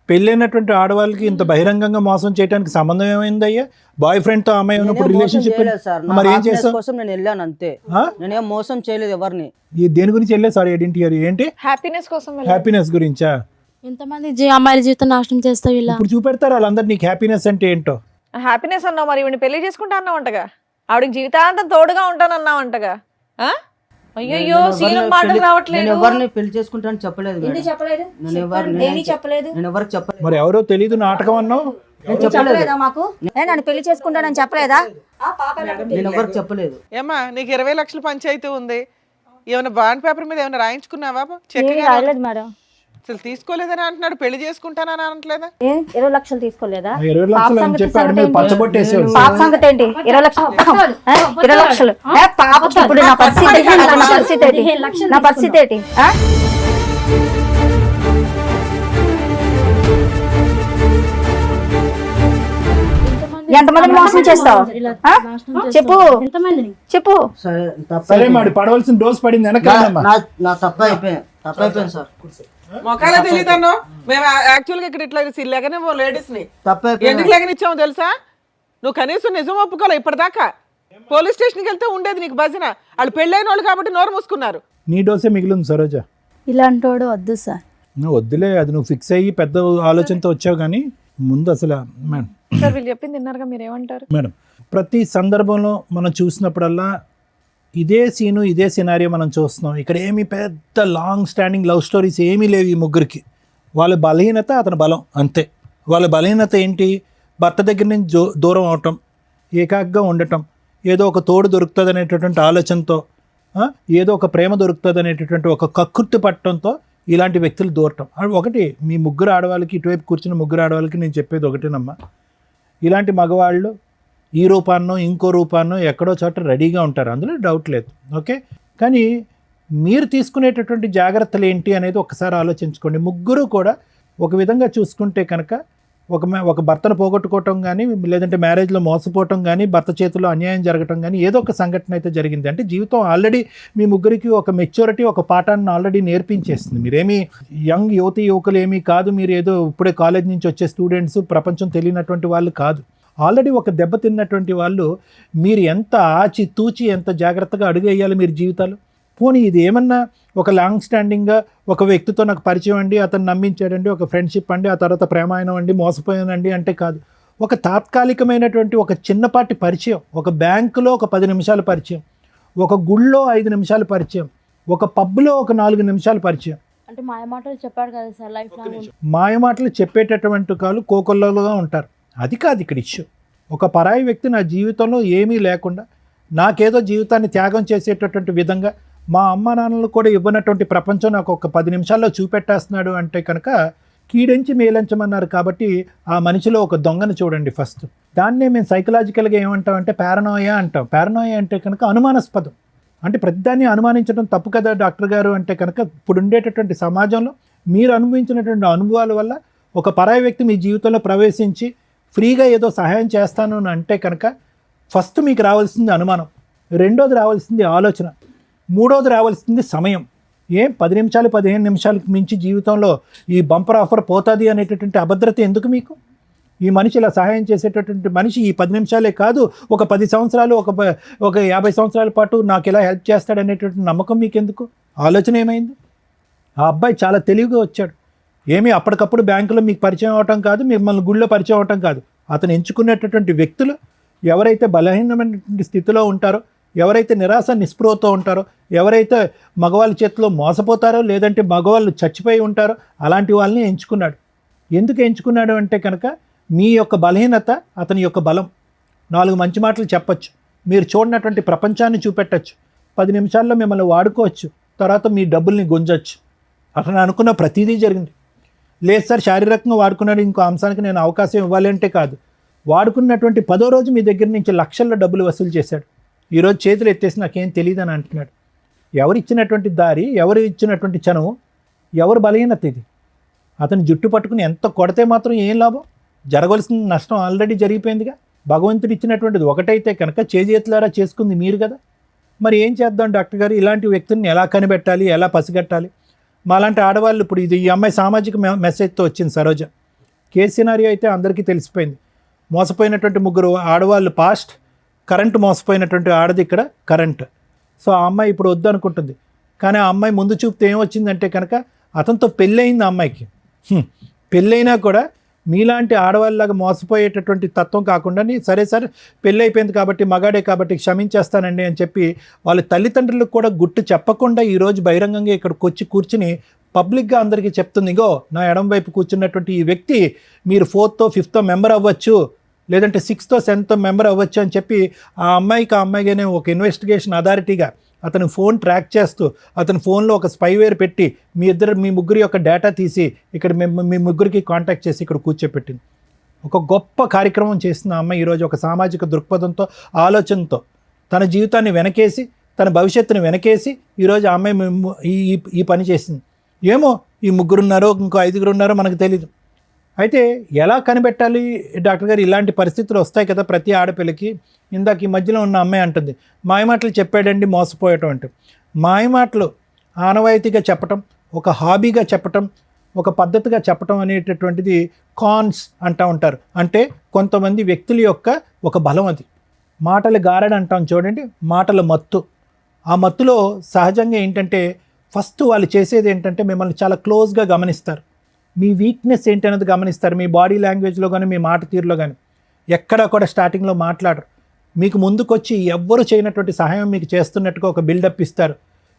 పెళ్ళైనటువంటి ఆడవాళ్ళకి ఇంత బహిరంగంగా మోసం చేయడానికి సంబంధం ఏమైందయ్యా? బాయ్ ఫ్రెండ్ తో అమ్మాయి ఉన్నప్పుడు రిలేషన్షిప్ మరి ఏం చేస్తావు? కోసం నేను వెళ్ళాను అంతే. నేనేం మోసం చేయలేదు ఎవరిని. దేని గురించి వెళ్ళే? సారీ ఐడెంటిటీ ఏంటి? హ్యాపీనెస్ కోసం హ్యాపీనెస్ గురించా? ఎంతమంది అమ్మాయిల జీవితం నాశనం చేస్తావు ఇలా? ఇప్పుడు చూపెడతారు వాళ్ళందరూ నీకు హ్యాపీనెస్ అంటే ఏంటో. హ్యాపీనెస్ అన్నావు, మరి ఈవిని పెళ్లి చేసుకుంటా అన్నావంటగా, ఆవిడకి జీవితాంతం తోడుగా ఉంటానన్నావంటగా. అయ్యో సీను మాటలు రావట్లేదు. నేను ఎవరిని పెళ్లి చేసుకుంటానని చెప్పలేదు మేడం. నేను ఎవరికి చెప్పలేదు. మరి ఎవరో తెలీదు నాటకం అన్నావు. చెప్పలేదా మాకు? నన్ను పెళ్లి చేసుకుంటానని చెప్పలేదా? నేను ఎవరికి చెప్పలేదు. ఏమ్మా నీకు 20 లక్షల పంచాయతీ ఉంది, ఏమైనా బాండ్ పేపర్ మీద ఏమైనా రాయించుకున్నావా? రాయలేదు మేడం. అసలు తీసుకోలేదని అంటున్నాడు, పెళ్లి చేసుకుంటానని అనట్లేదా? 20 లక్షలు తీసుకోలేదా? 20 లక్షలు అని చెప్పి ఆడి మీద పచ్చబొట్టేసాడు. పాప సంగతి ఏంటి? 20 లక్షలు 20 లక్షలు పాప. ఇప్పుడు నా పరిస్థితి ఏంటి? ఎంతమందిని మోసం చేస్తావు చెప్పు. సరే మరి పడవలసిన డోస్ పడింది వెనకాలమ్మా. నా తప్పైపోయింది సార్. మొక్కలే తెలియదన్నో. మేము యాక్చువల్గా ఇక్కడ ఇట్లా లేకనే లేడీస్ ని ఎందుకు లేకనిచ్చామో తెలుసా? నువ్వు కనీసం నిజం ఒప్పుకోలే ఇప్పటిదాకా. పోలీస్ స్టేషన్కి వెళ్తే ఉండేది నీకు భజన. వాళ్ళు పెళ్ళైన వాళ్ళు కాబట్టి నోరు మూసుకున్నారు. నీ డోసే మిగిలింది సరోజ. ఇలాంటోడు వద్దు సార్. నువ్వు వద్దులే, అది నువ్వు ఫిక్స్ అయ్యి పెద్ద ఆలోచనతో వచ్చావు. కానీ ముందు అసలు మేడం సార్ వీళ్ళు చెప్పింది విన్నారుగా, మీరు ఏమంటారు? మేడం ప్రతి సందర్భంలో మనం చూసినప్పుడల్లా ఇదే సీను ఇదే సినారియో మనం చూస్తున్నాం. ఇక్కడ ఏమి పెద్ద లాంగ్ స్టాండింగ్ లవ్ స్టోరీస్ ఏమీ లేవు ఈ ముగ్గురికి. వాళ్ళ బలహీనత అతని బలం అంతే. వాళ్ళ బలహీనత ఏంటి? భర్త దగ్గర నుంచి దూరం అవటం, ఏకాగ్గా ఉండటం, ఏదో ఒక తోడు దొరుకుతుంది అనేటటువంటి ఆలోచనతో, ఏదో ఒక ప్రేమ దొరుకుతుంది అనేటటువంటి ఒక కక్కుర్తి పట్టడంతో ఇలాంటి వ్యక్తులు దూరటం. ఒకటి మీ ముగ్గురు ఆడవాళ్ళకి, ఇటువైపు కూర్చున్న ముగ్గురు ఆడవాళ్ళకి నేను చెప్పేది ఒకటేనమ్మా, ఇలాంటి మగవాళ్ళు ఈ రూపాన్నో ఇంకో రూపాన్నో ఎక్కడో చోట రెడీగా ఉంటారు, అందులో డౌట్ లేదు. ఓకే, కానీ మీరు తీసుకునేటటువంటి జాగ్రత్తలు ఏంటి అనేది ఒకసారి ఆలోచించుకోండి. ముగ్గురు కూడా ఒక విధంగా చూసుకుంటే కనుక ఒక భర్తను పోగొట్టుకోవటం కానీ, లేదంటే మ్యారేజ్లో మోసపోవటం కానీ, భర్త చేతిలో అన్యాయం జరగటం కానీ ఏదో ఒక సంఘటన అయితే జరిగింది. అంటే జీవితం ఆల్రెడీ మీ ముగ్గురికి ఒక మెచ్యూరిటీ, ఒక పాఠాన్ని ఆల్రెడీ నేర్పించేస్తుంది. మీరేమీ యంగ్ యువకులు ఏమీ కాదు, మీరు ఏదో ఇప్పుడే కాలేజ్ నుంచి వచ్చే స్టూడెంట్స్, ప్రపంచం తెలియనటువంటి వాళ్ళు కాదు. ఆల్రెడీ ఒక దెబ్బ తిన్నటువంటి వాళ్ళు. మీరు ఎంత ఆచి తూచి ఎంత జాగ్రత్తగా అడుగేయాలి మీరు జీవితాలు. పోనీ ఇది ఏమన్నా ఒక లాంగ్ స్టాండింగ్గా ఒక వ్యక్తితో నాకు పరిచయం అండి, అతను నమ్మించాడండి, ఒక ఫ్రెండ్షిప్ అండి, ఆ తర్వాత ప్రేమాయణం అండి, మోసపోయానండి అంటే కాదు. ఒక తాత్కాలికమైనటువంటి ఒక చిన్నపాటి పరిచయం, ఒక బ్యాంకులో ఒక 10 నిమిషాల పరిచయం, ఒక గుళ్ళో 5 నిమిషాల పరిచయం, ఒక పబ్లో ఒక 4 నిమిషాల పరిచయం. అంటే మాయమాటలు చెప్పాడు కదా సార్, లైఫ్ లాంగ్ మాయమాటలు చెప్పేటటువంటి కాళ్ళు కోకొల్లలుగా ఉంటారు. అది కాదు ఇక్కడ ఇష్యూ. ఒక పరాయి వ్యక్తి నా జీవితంలో ఏమీ లేకుండా నాకేదో జీవితాన్ని త్యాగం చేసేటటువంటి విధంగా, మా అమ్మ నాన్నలు కూడా ఇవ్వనటువంటి ప్రపంచం నాకు ఒక 10 నిమిషాల్లో చూపెట్టేస్తున్నాడు అంటే కనుక కీడెంచి మేలంచమన్నారు. కాబట్టి ఆ మనిషిలో ఒక దొంగను చూడండి ఫస్ట్. దాన్నే మేము సైకలాజికల్గా ఏమంటామంటే పారనోయా అంటాం. పారనోయా అంటే కనుక అనుమానాస్పదం. అంటే ప్రతిదాన్ని అనుమానించడం తప్పు కదా డాక్టర్ గారు అంటే కనుక, ఇప్పుడు ఉండేటటువంటి సమాజంలో మీరు అనుభవించినటువంటి అనుభవాల వల్ల ఒక పరాయి వ్యక్తి మీ జీవితంలో ప్రవేశించి ఫ్రీగా ఏదో సహాయం చేస్తాను అని అంటే కనుక ఫస్ట్ మీకు రావాల్సింది అనుమానం, రెండోది రావాల్సింది ఆలోచన, మూడోది రావాల్సింది సమయం. 10 నిమిషాలు 15 నిమిషాలకు మించి జీవితంలో ఈ బంపర్ ఆఫర్ పోతుంది అనేటటువంటి అభద్రత ఎందుకు మీకు? ఈ మనిషి ఇలా సహాయం చేసేటటువంటి మనిషి ఈ 10 నిమిషాలే కాదు, ఒక 10 సంవత్సరాలు, ఒక 50 సంవత్సరాల పాటు నాకు ఇలా హెల్ప్ చేస్తాడనేటటువంటి నమ్మకం మీకు ఎందుకు? ఆలోచన ఏమైంది? ఆ అబ్బాయి చాలా తెలివిగా వచ్చాడు. ఏమీ అప్పటికప్పుడు బ్యాంకులో మీకు పరిచయం అవటం కాదు, మిమ్మల్ని గుళ్ళో పరిచయం అవటం కాదు. అతను ఎంచుకునేటటువంటి వ్యక్తులు ఎవరైతే బలహీనమైనటువంటి స్థితిలో ఉంటారో, ఎవరైతే నిరాశ నిస్పృహతో ఉంటారో, ఎవరైతే మగవాళ్ళ చేతిలో మోసపోతారో, లేదంటే మగవాళ్ళు చచ్చిపోయి ఉంటారో అలాంటి వాళ్ళని ఎంచుకున్నాడు. ఎందుకు ఎంచుకున్నాడు అంటే కనుక మీ యొక్క బలహీనత అతని యొక్క బలం. 4 మంచి మాటలు చెప్పచ్చు, మీరు చూడనటువంటి ప్రపంచాన్ని చూపెట్టచ్చు, 10 నిమిషాల్లో మిమ్మల్ని వాడుకోవచ్చు, తర్వాత మీ డబ్బుల్ని గుంజచ్చు. అతను అనుకున్న ప్రతిదీ జరిగింది. లేదు సార్ శారీరకంగా వాడుకున్నాడు, ఇంకో అంశానికి నేను అవకాశం ఇవ్వాలి అంటే కాదు. వాడుకున్నటువంటి 10వ రోజు మీ దగ్గర నుంచి లక్షల్లో డబ్బులు వసూలు చేశాడు. ఈరోజు చేతులు ఎత్తేసి నాకేం తెలియదు అని అంటున్నాడు. ఎవరు ఇచ్చినటువంటి దారి, ఎవరు ఇచ్చినటువంటి చనువు, ఎవరు బలహీనత ఇది? అతను జుట్టు పట్టుకుని ఎంత కొడితే మాత్రం ఏం లాభం? జరగవలసిన నష్టం ఆల్రెడీ జరిగిపోయిందిగా. భగవంతుడు ఇచ్చినటువంటిది ఒకటైతే కనుక చేతులారా చేసుకుంది మీరు కదా. మరి ఏం చేద్దాం డాక్టర్ గారు, ఇలాంటి వ్యక్తుల్ని ఎలా కనిపెట్టాలి, ఎలా పసిగట్టాలి? మాలాంటి ఆడవాళ్ళు ఇప్పుడు ఈ అమ్మాయి సామాజిక మెసేజ్తో వచ్చింది సరోజ. కేసు సినారియో అయితే అందరికీ తెలిసిపోయింది. మోసపోయినటువంటి 3 ఆడవాళ్ళు పాస్ట్, కరెంటు మోసపోయినటువంటి ఆడది ఇక్కడ కరెంట్. సో ఆ అమ్మాయి ఇప్పుడు వద్దు అనుకుంటుంది. కానీ ఆ అమ్మాయి ముందు చూపుతో ఏమొచ్చిందంటే కనుక అతనితో పెళ్ళయింది. ఆ అమ్మాయికి పెళ్ళైనా కూడా మీలాంటి ఆడవాళ్ళలాగా మోసపోయేటటువంటి తత్వం కాకుండా సరే పెళ్ళి అయిపోయింది కాబట్టి మగాడే కాబట్టి క్షమించేస్తానండి అని చెప్పి వాళ్ళ తల్లిదండ్రులకు కూడా గుట్టు చెప్పకుండా ఈరోజు బహిరంగంగా ఇక్కడికి వచ్చి కూర్చుని పబ్లిక్గా అందరికీ చెప్తుంది, ఇగో నా ఎడం వైపు కూర్చున్నటువంటి ఈ వ్యక్తి మీరు 4th, 5th మెంబర్ అవ్వచ్చు, లేదంటే 6th, 7th మెంబర్ అవ్వచ్చు అని చెప్పి ఆ అమ్మాయిగానే ఒక ఇన్వెస్టిగేషన్ అథారిటీగా అతను ఫోన్ ట్రాక్ చేస్తూ అతని ఫోన్లో ఒక స్పైవేర్ పెట్టి మీ ముగ్గురి యొక్క డేటా తీసి ఇక్కడ మీ ముగ్గురికి కాంటాక్ట్ చేసి ఇక్కడ కూర్చోపెట్టింది. ఒక గొప్ప కార్యక్రమం చేసిన అమ్మాయి ఈరోజు ఒక సామాజిక దృక్పథంతో, ఆలోచనతో తన జీవితాన్ని వెనకేసి, తన భవిష్యత్తుని వెనకేసి ఈరోజు ఆ అమ్మాయి ఈ పని చేసింది. ఏమో ఈ 3 ఉన్నారో ఇంకో 5 ఉన్నారో మనకు తెలీదు. అయితే ఎలా కనిపెట్టాలి డాక్టర్ గారు? ఇలాంటి పరిస్థితులు వస్తాయి కదా ప్రతి ఆడపిల్లకి. ఇందాక ఈ మధ్యలో ఉన్న అమ్మాయి అంటుంది, మాయమాటలు చెప్పాడండి మోసపోయటం అంటే. మాయమాటలు ఆనవాయితీగా చెప్పటం, ఒక హాబీగా చెప్పటం, ఒక పద్ధతిగా చెప్పటం అనేటటువంటిది కాన్స్ అంటూ ఉంటారు. అంటే కొంతమంది వ్యక్తుల యొక్క ఒక బలం అది. మాటలు గారడి అంటాం చూడండి, మాటల మత్తు. ఆ మత్తులో సహజంగా ఏంటంటే ఫస్ట్ వాళ్ళు చేసేది ఏంటంటే మిమ్మల్ని చాలా క్లోజ్గా గమనిస్తారు. మీ వీక్నెస్ ఏంటి అనేది గమనిస్తారు. మీ బాడీ లాంగ్వేజ్లో కానీ మీ మాట తీరులో కానీ ఎక్కడా కూడా స్టార్టింగ్లో మాట్లాడరు. మీకు ముందుకొచ్చి ఎవ్వరు చేయనటువంటి సహాయం మీకు చేస్తున్నట్టుగా ఒక బిల్డప్ ఇస్తారు.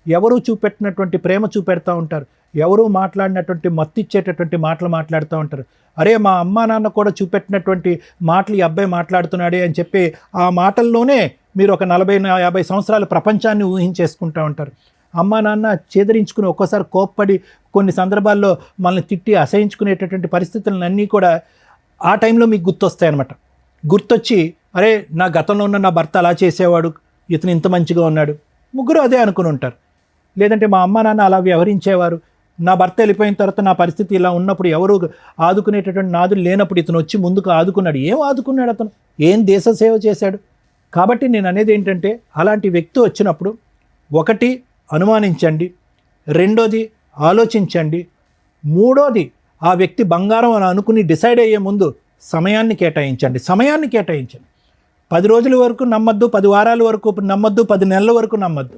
ఎవరు చూపెట్టినటువంటి ప్రేమ చూపెడతా ఉంటారు. ఎవరు మాట్లాడినటువంటి మత్తు ఇచ్చేటటువంటి మాటలు మాట్లాడుతూ ఉంటారు. అరే మా అమ్మా నాన్న కూడా చూపెట్టినటువంటి మాటలు ఈ అబ్బాయి మాట్లాడుతున్నాడే అని చెప్పి ఆ మాటల్లోనే మీరు ఒక 40-50 సంవత్సరాల ప్రపంచాన్ని ఊహించేసుకుంటూ ఉంటారు. అమ్మా నాన్న చేదరించుకుని ఒక్కోసారి కోప్పడి కొన్ని సందర్భాల్లో మనల్ని తిట్టి అసహించుకునేటటువంటి పరిస్థితులన్నీ కూడా ఆ టైంలో మీకు గుర్తొస్తాయి అన్నమాట. గుర్తొచ్చి అరే నా గతంలో ఉన్న నా భర్త అలా చేసేవాడు, ఇతను ఇంత మంచిగా ఉన్నాడు, ముగ్గురు అదే అనుకుని ఉంటారు. లేదంటే మా అమ్మ నాన్న అలా వ్యవహరించేవారు, నా భర్త వెళ్ళిపోయిన తర్వాత నా పరిస్థితి ఇలా ఉన్నప్పుడు ఎవరు ఆదుకునేటటువంటి నాదులు లేనప్పుడు ఇతను వచ్చి ముందుకు ఆదుకున్నాడు. ఏం ఆదుకున్నాడు అతను? ఏం దేశ సేవ చేశాడు? కాబట్టి నేను అనేది ఏంటంటే అలాంటి వ్యక్తి వచ్చినప్పుడు ఒకటి అనుమానించండి, రెండోది ఆలోచించండి, మూడోది ఆ వ్యక్తి బంగారం అని అనుకుని డిసైడ్ అయ్యే ముందు సమయాన్ని కేటాయించండి. 10 రోజుల వరకు నమ్మద్దు, 10 వారాల వరకు నమ్మద్దు, 10 నెలల వరకు నమ్మద్దు.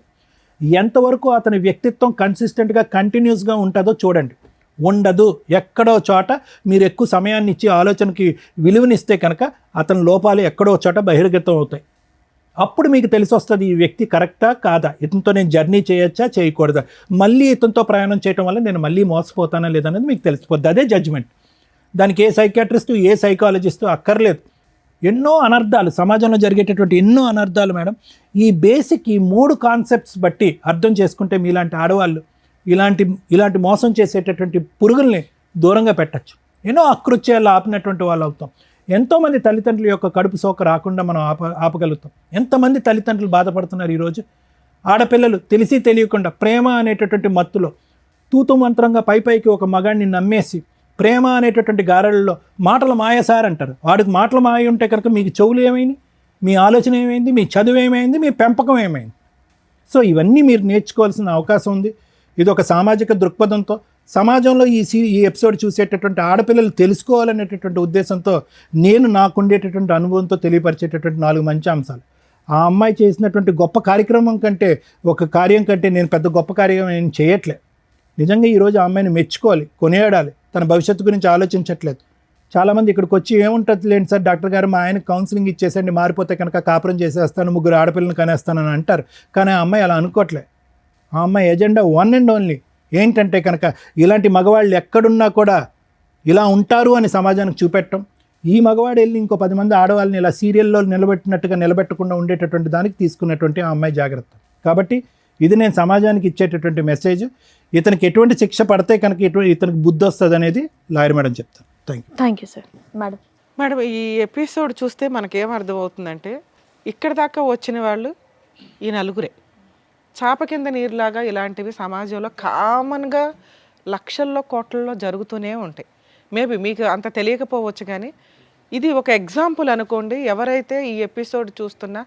ఎంతవరకు అతని వ్యక్తిత్వం కన్సిస్టెంట్గా కంటిన్యూస్గా ఉంటుందో చూడండి. ఉండదు, ఎక్కడో చోట మీరు ఎక్కువ సమయాన్ని ఇచ్చి ఆలోచనకి విలువనిస్తే కనుక అతని లోపాలు ఎక్కడో చోట బహిర్గతం అవుతాయి. అప్పుడు మీకు తెలిసి వస్తుంది ఈ వ్యక్తి కరెక్టా కాదా, ఇతనితో నేను జర్నీ చేయొచ్చా చేయకూడదా, మళ్ళీ ఇతనితో ప్రయాణం చేయడం వల్ల నేను మళ్ళీ మోసపోతానా లేదనేది మీకు తెలిసిపోద్ది. అదే జడ్జిమెంట్. దానికి ఏ సైకియాట్రిస్టు ఏ సైకాలజిస్టు అక్కర్లేదు. ఎన్నో అనర్థాలు సమాజంలో జరిగేటటువంటి ఎన్నో అనర్థాలు మేడం ఈ బేసిక్ ఈ 3 కాన్సెప్ట్స్ బట్టి అర్థం చేసుకుంటే మీలాంటి ఆడవాళ్ళు ఇలాంటి మోసం చేసేటటువంటి పురుగుల్ని దూరంగా పెట్టచ్చు. ఎన్నో అకృత్యాలు ఆపినటువంటి వాళ్ళు అవుతాం. ఎంతోమంది తల్లిదండ్రుల యొక్క కడుపు సోక రాకుండా మనం ఆపగలుగుతాం. ఎంతమంది తల్లిదండ్రులు బాధపడుతున్నారు ఈరోజు. ఆడపిల్లలు తెలిసి తెలియకుండా ప్రేమ అనేటటువంటి మత్తులో తూతు మంత్రంగా పైకి ఒక మగాడిని నమ్మేసి ప్రేమ అనేటటువంటి గారెలలో మాటల మాయ సార్ అంటారు. వాడికి మాటల మాయ ఉంటే కనుక మీకు చెవులు ఏమైంది, మీ ఆలోచన ఏమైంది, మీ చదువు ఏమైంది, మీ పెంపకం ఏమైంది. సో ఇవన్నీ మీరు నేర్చుకోవాల్సిన అవకాశం ఉంది. ఇది ఒక సామాజిక దృక్పథంతో సమాజంలో ఈ ఎపిసోడ్ చూసేటటువంటి ఆడపిల్లలు తెలుసుకోవాలనేటటువంటి ఉద్దేశంతో నేను నాకుండేటటువంటి అనుభవంతో తెలియపరిచేటటువంటి 4 మంచి అంశాలు. ఆ అమ్మాయి చేసినటువంటి గొప్ప కార్యక్రమం కంటే ఒక కార్యం కంటే నేను పెద్ద గొప్ప కార్యం ఏం చేయట్లే. నిజంగా ఈరోజు ఆ అమ్మాయిని మెచ్చుకోవాలి, కొనియాడాలి. తన భవిష్యత్తు గురించి ఆలోచించట్లేదు. చాలామంది ఇక్కడికి వచ్చి ఏముంటుంది లేండి సార్ డాక్టర్ గారు మా ఆయన కౌన్సిలింగ్ ఇచ్చేసండి మారిపోతే కనుక కాపురం చేసేస్తాను 3 ఆడపిల్లలను కనేస్తానని అంటారు. కానీ ఆ అమ్మాయి అలా అనుకోవట్లే. ఆ అమ్మాయి ఎజెండా వన్ అండ్ ఓన్లీ ఏంటంటే కనుక ఇలాంటి మగవాళ్ళు ఎక్కడున్నా కూడా ఇలా ఉంటారు అని సమాజానికి చూపెట్టడం. ఈ మగవాడు వెళ్ళి ఇంకో 10 మంది ఆడవాళ్ళని ఇలా సీరియల్లో నిలబెట్టినట్టుగా నిలబెట్టకుండా ఉండేటటువంటి దానికి తీసుకున్నటువంటి ఆ అమ్మాయి జాగ్రత్త. కాబట్టి ఇది నేను సమాజానికి ఇచ్చేటటువంటి మెసేజ్. ఇతనికి ఎటువంటి శిక్ష పడితే కనుక ఇతనికి బుద్ధి వస్తుంది అనేది లాయర్ మేడం చెప్తాను. Thank you sir. Madam madam ఈ ఎపిసోడ్ చూస్తే మనకేం అర్థమవుతుందంటే ఇక్కడ దాకా వచ్చిన వాళ్ళు ఈ నలుగురే. చాప కింద నీరులాగా ఇలాంటివి సమాజంలో కామన్గా లక్షల్లో కోట్లలో జరుగుతూనే ఉంటాయి. మేబీ మీకు అంత తెలియకపోవచ్చు కానీ ఇది ఒక ఎగ్జాంపుల్ అనుకోండి. ఎవరైతే ఈ ఎపిసోడ్ చూస్తున్న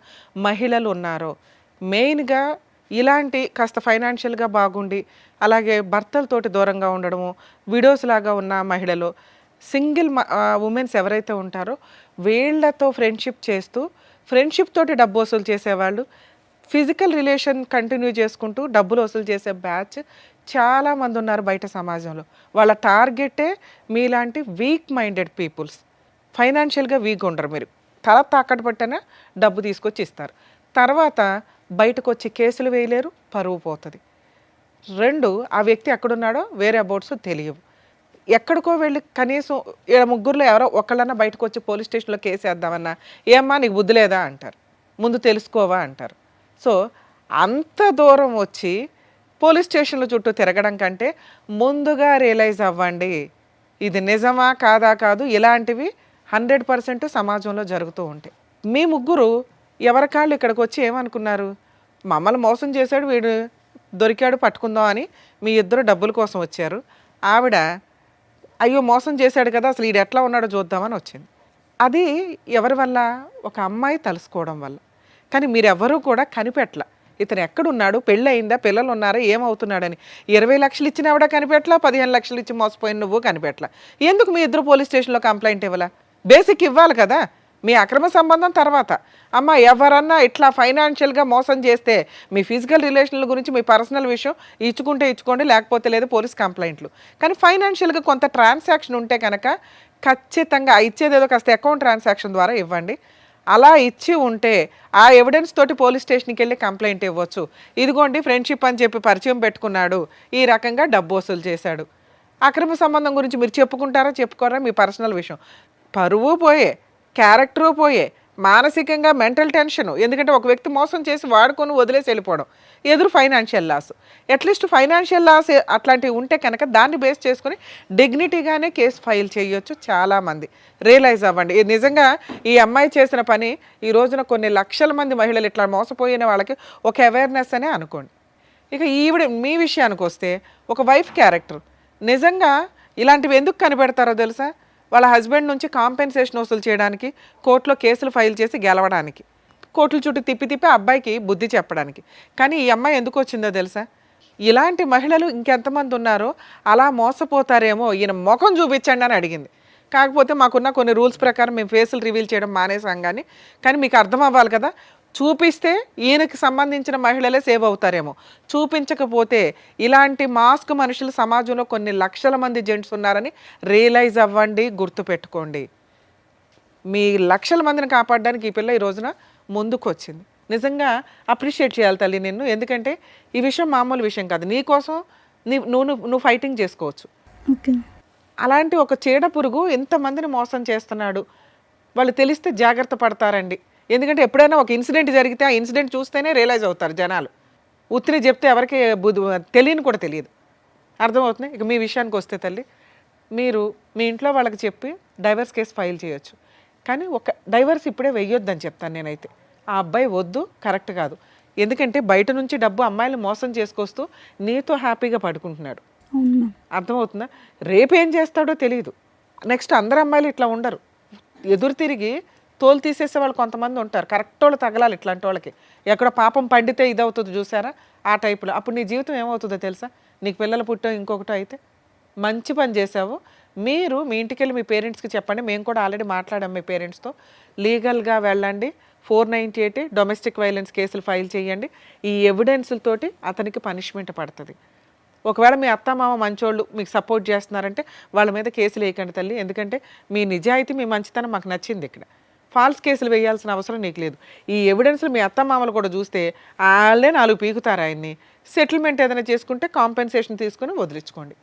మహిళలు ఉన్నారో మెయిన్గా ఇలాంటి కాస్త ఫైనాన్షియల్గా బాగుండి అలాగే భర్తలతోటి దూరంగా ఉండడము, విడోస్ లాగా ఉన్న మహిళలు, సింగిల్ ఉమెన్స్ ఎవరైతే ఉంటారో వీళ్ళతో ఫ్రెండ్షిప్ చేస్తూ ఫ్రెండ్షిప్ తోటి డబ్బు వసూలు చేసేవాళ్ళు, ఫిజికల్ రిలేషన్ కంటిన్యూ చేసుకుంటూ డబ్బులు వసూలు చేసే బ్యాచ్ చాలామంది ఉన్నారు బయట సమాజంలో. వాళ్ళ టార్గెటే మీలాంటి వీక్ మైండెడ్ పీపుల్స్. ఫైనాన్షియల్గా వీక్ ఉండరు, మీరు తల తాకట్టు పెట్టినా డబ్బు తీసుకొచ్చి ఇస్తారు. తర్వాత బయటకు వచ్చి కేసులు వేయలేరు, పరువు పోతుంది. 2 ఆ వ్యక్తి ఎక్కడున్నాడో వేరే అబౌట్స్ తెలియవు. ఎక్కడికో వెళ్ళి కనీసం 3 ఎవరో ఒకళ్ళన్నా బయటకు వచ్చి పోలీస్ స్టేషన్లో కేసు వేద్దామన్నా ఏమ్మా నీకు బుద్ధి లేదా అంటారు, ముందు తెలుసుకోవా అంటారు. సో అంత దూరం వచ్చి పోలీస్ స్టేషన్ల చుట్టూ తిరగడం కంటే ముందుగా రియలైజ్ అవ్వండి ఇది నిజమా కాదా కాదు. ఇలాంటివి 100% సమాజంలో జరుగుతూ ఉంటాయి. మీ 3 ఎవరికాళ్ళు ఇక్కడికి వచ్చి ఏమనుకున్నారు, మమ్మల్ని మోసం చేశాడు వీడు దొరికాడు పట్టుకుందాం అని మీ 2 డబ్బుల కోసం వచ్చారు. ఆవిడ అయ్యో మోసం చేశాడు కదా అసలు వీడు ఎట్లా ఉన్నాడో చూద్దామని వచ్చింది. అది ఎవరి వల్ల, ఒక అమ్మాయి తలుసుకోవడం వల్ల. కానీ మీరెవరూ కూడా కనిపెట్ల ఇతను ఎక్కడున్నాడు, పెళ్ళి అయిందా, పిల్లలు ఉన్నారా, ఏమవుతున్నాడని. 20 లక్షలు ఇచ్చిన ఆవిడ కనిపెట్ల, 15 లక్షలు ఇచ్చి మోసపోయిన నువ్వు కనిపెట్ల. ఎందుకు మీ 2 పోలీస్ స్టేషన్లో కంప్లైంట్ ఇవ్వాలా? బేసిక్ ఇవ్వాలి కదా. మీ అక్రమ సంబంధం తర్వాత అమ్మ ఎవరన్నా ఇట్లా ఫైనాన్షియల్గా మోసం చేస్తే మీ ఫిజికల్ రిలేషన్ల గురించి మీ పర్సనల్ విషయం ఇచ్చుకుంటే ఇచ్చుకోండి, లేకపోతే లేదు పోలీస్ కంప్లైంట్లు. కానీ ఫైనాన్షియల్గా కొంత ట్రాన్సాక్షన్ ఉంటే కనుక ఖచ్చితంగా ఇచ్చేదేదో కాస్త అకౌంట్ ట్రాన్సాక్షన్ ద్వారా ఇవ్వండి. అలా ఇచ్చి ఉంటే ఆ ఎవిడెన్స్ తోటి పోలీస్ స్టేషన్కి వెళ్ళి కంప్లైంట్ ఇవ్వచ్చు. ఇదిగోండి ఫ్రెండ్షిప్ అని చెప్పి పరిచయం పెట్టుకున్నాడు, ఈ రకంగా డబ్బు వసూలు చేశాడు. అక్రమ సంబంధం గురించి మీరు చెప్పుకుంటారా చెప్పుకోరా మీ పర్సనల్ విషయం. పరువు పోయే, క్యారెక్టరు పోయే, మానసికంగా మెంటల్ టెన్షన్. ఎందుకంటే ఒక వ్యక్తి మోసం చేసి వాడుకొని వదిలేసి వెళ్ళిపోవడం, ఎదురు financial loss. At least financial loss అట్లాంటివి ఉంటే కనుక దాన్ని బేస్ చేసుకొని డిగ్నిటీగానే కేసు ఫైల్ చేయొచ్చు. చాలామంది రియలైజ్ అవ్వండి. నిజంగా ఈ అమ్మాయి చేసిన పని ఈ రోజున కొన్ని లక్షల మంది మహిళలు ఇట్లా మోసపోయిన వాళ్ళకి ఒక అవేర్నెస్ అనే అనుకోండి. ఇక ఈవిడ మీ విషయానికి వస్తే ఒక వైఫ్ క్యారెక్టర్. నిజంగా ఇలాంటివి ఎందుకు కనిపెడతారో తెలుసా? వాళ్ళ హస్బెండ్ నుంచి కాంపెన్సేషన్ వసూలు చేయడానికి, కోర్టులో కేసులు ఫైల్ చేసి గెలవడానికి, కోర్టుల చుట్టూ తిప్పి తిప్పి అబ్బాయికి బుద్ధి చెప్పడానికి. కానీ ఈ అమ్మాయి ఎందుకు వచ్చిందో తెలుసా? ఇలాంటి మహిళలు ఇంకెంతమంది ఉన్నారో అలా మోసపోతారేమో ఈయన ముఖం చూపించండి అని అడిగింది. కాకపోతే మాకున్న కొన్ని రూల్స్ ప్రకారం మేము ఫేసులు రివీల్ చేయడం మానేసాం. కానీ మీకు అర్థం అవ్వాలి కదా, చూపిస్తే ఈయనకి సంబంధించిన మహిళలే సేవ్ అవుతారేమో, చూపించకపోతే ఇలాంటి మాస్క్ మనుషులు సమాజంలో కొన్ని లక్షల మంది జెంట్స్ ఉన్నారని రియలైజ్ అవ్వండి, గుర్తుపెట్టుకోండి. మీ లక్షల మందిని కాపాడడానికి ఈ పిల్ల ఈ రోజున ముందుకు వచ్చింది. నిజంగా అప్రిషియేట్ చేయాలి తల్లి నిన్ను. ఎందుకంటే ఈ విషయం మామూలు విషయం కాదు. నీకోసం నువ్వు ఫైటింగ్ చేసుకోవచ్చు. అలాంటి ఒక చీడ పురుగు ఎంతమందిని మోసం చేస్తున్నాడు, వాళ్ళు తెలిస్తే జాగ్రత్త పడతారండి. ఎందుకంటే ఎప్పుడైనా ఒక ఇన్సిడెంట్ జరిగితే ఆ ఇన్సిడెంట్ చూస్తేనే రియలైజ్ అవుతారు జనాలు. ఉత్తిని చెప్తే ఎవరికి తెలియని కూడా తెలియదు. అర్థమవుతుంది. ఇక మీ విషయానికి వస్తే తల్లి, మీరు మీ ఇంట్లో వాళ్ళకి చెప్పి డైవర్స్ కేసు ఫైల్ చేయొచ్చు. కానీ ఒక డైవర్స్ ఇప్పుడే వెయ్యొద్దని చెప్తాను నేనైతే. ఆ అబ్బాయి వద్దు, కరెక్ట్ కాదు. ఎందుకంటే బయట నుంచి డబ్బు అమ్మాయిలు మోసం చేసుకొస్తూ నీతో హ్యాపీగా పడుకుంటున్నాడు. అర్థమవుతుందా? రేపు ఏం చేస్తాడో తెలియదు. నెక్స్ట్ అందరు అమ్మాయిలు ఇట్లా ఉండరు. ఎదురు తిరిగి తోలు తీసేసే వాళ్ళు కొంతమంది ఉంటారు. కరెక్ట్ వాళ్ళు తగలాలి ఇట్లాంటి వాళ్ళకి. ఎక్కడ పాపం పండితే ఇదవుతుంది చూసారా, ఆ టైపులో. అప్పుడు నీ జీవితం ఏమవుతుందో తెలుసా? నీకు పిల్లలు పుట్టో ఇంకొకటో అయితే. మంచి పని చేసావు. మీరు మీ ఇంటికి వెళ్ళి మీ పేరెంట్స్కి చెప్పండి. మేము కూడా ఆల్రెడీ మాట్లాడాం మీ పేరెంట్స్తో. లీగల్గా వెళ్ళండి. 498 డొమెస్టిక్ వైలెన్స్ కేసులు ఫైల్ చేయండి. ఈ ఎవిడెన్స్లతోటి అతనికి పనిష్మెంట్ పడుతుంది. ఒకవేళ మీ అత్తమామ మంచోళ్ళు మీకు సపోర్ట్ చేస్తున్నారంటే వాళ్ళ మీద కేసులు వేయకండి తల్లి. ఎందుకంటే మీ నిజాయితీ మీ మంచితనం మాకు నచ్చింది. ఇక్కడ ఫాల్స్ కేసులు వేయాల్సిన అవసరం నీకు లేదు. ఈ ఎవిడెన్స్లు మీ అత్తమామలు కూడా చూస్తే వాళ్ళే 4 పీకుతారు ఆయన్ని. సెటిల్మెంట్ ఏదైనా చేసుకుంటే కాంపెన్సేషన్ తీసుకుని వదిలించుకోండి.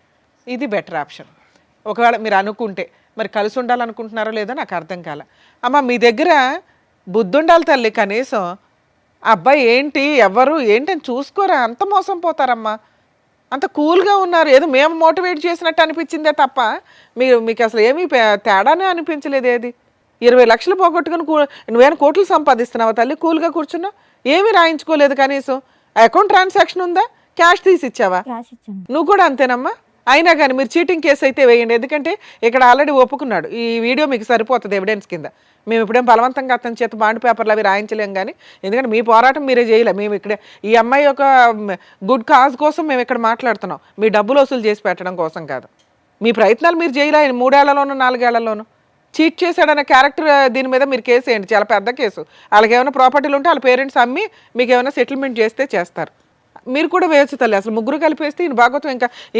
ఇది బెటర్ ఆప్షన్. ఒకవేళ మీరు అనుకుంటే, మరి కలిసి ఉండాలనుకుంటున్నారో లేదో నాకు అర్థం కాల. అమ్మ మీ దగ్గర బుద్ధి ఉండాలి తల్లి కనీసం. అబ్బాయి ఏంటి ఎవరు ఏంటని చూసుకోరా, అంత మోసం పోతారమ్మా. అంత కూల్గా ఉన్నారు, ఏదో మేము మోటివేట్ చేసినట్టు అనిపించిందే తప్ప మీకు అసలు ఏమీ తేడానే అనిపించలేదు. ఏది 20 లక్షలు పోగొట్టుకుని నువ్వేమైనా కోట్లు సంపాదిస్తున్నావా తల్లి? కూల్గా కూర్చున్నావు, ఏమీ రాయించుకోలేదు కనీసం. అకౌంట్ ట్రాన్సాక్షన్ ఉందా? క్యాష్ తీసి ఇచ్చావా? నువ్వు కూడా అంతేనమ్మా. అయినా కానీ మీరు చీటింగ్ కేసు అయితే వేయండి. ఎందుకంటే ఇక్కడ ఆల్రెడీ ఒప్పుకున్నాడు. ఈ వీడియో మీకు సరిపోతుంది ఎవిడెన్స్ కింద. మేము ఇప్పుడేం బలవంతంగా అతని చేత బాండ్ పేపర్లు అవి రాయించలేం. కానీ ఎందుకంటే మీ పోరాటం మీరే చేయలే. మేము ఇక్కడ ఈ అమ్మాయి యొక్క గుడ్ కాజ్ కోసం మేము ఇక్కడ మాట్లాడుతున్నాం, మీ డబ్బులు వసూలు చేసి పెట్టడం కోసం కాదు. మీ ప్రయత్నాలు మీరు చేయలే. 3 ఏళ్లలోనూ 4 ఏళ్లలోనూ చీట్ చేశాడన్న క్యారెక్టర్ దీని మీద మీరు కేసు వేయండి. చాలా పెద్ద కేసు. వాళ్ళకి ఏమైనా ప్రాపర్టీలు ఉంటే వాళ్ళ పేరెంట్స్ అమ్మి మీకు ఏమైనా సెటిల్మెంట్ చేస్తే చేస్తారు. మీరు కూడా వేయచ్చు తల్లి. అసలు ముగ్గురు కలిపేస్తే ఈయన భాగవతం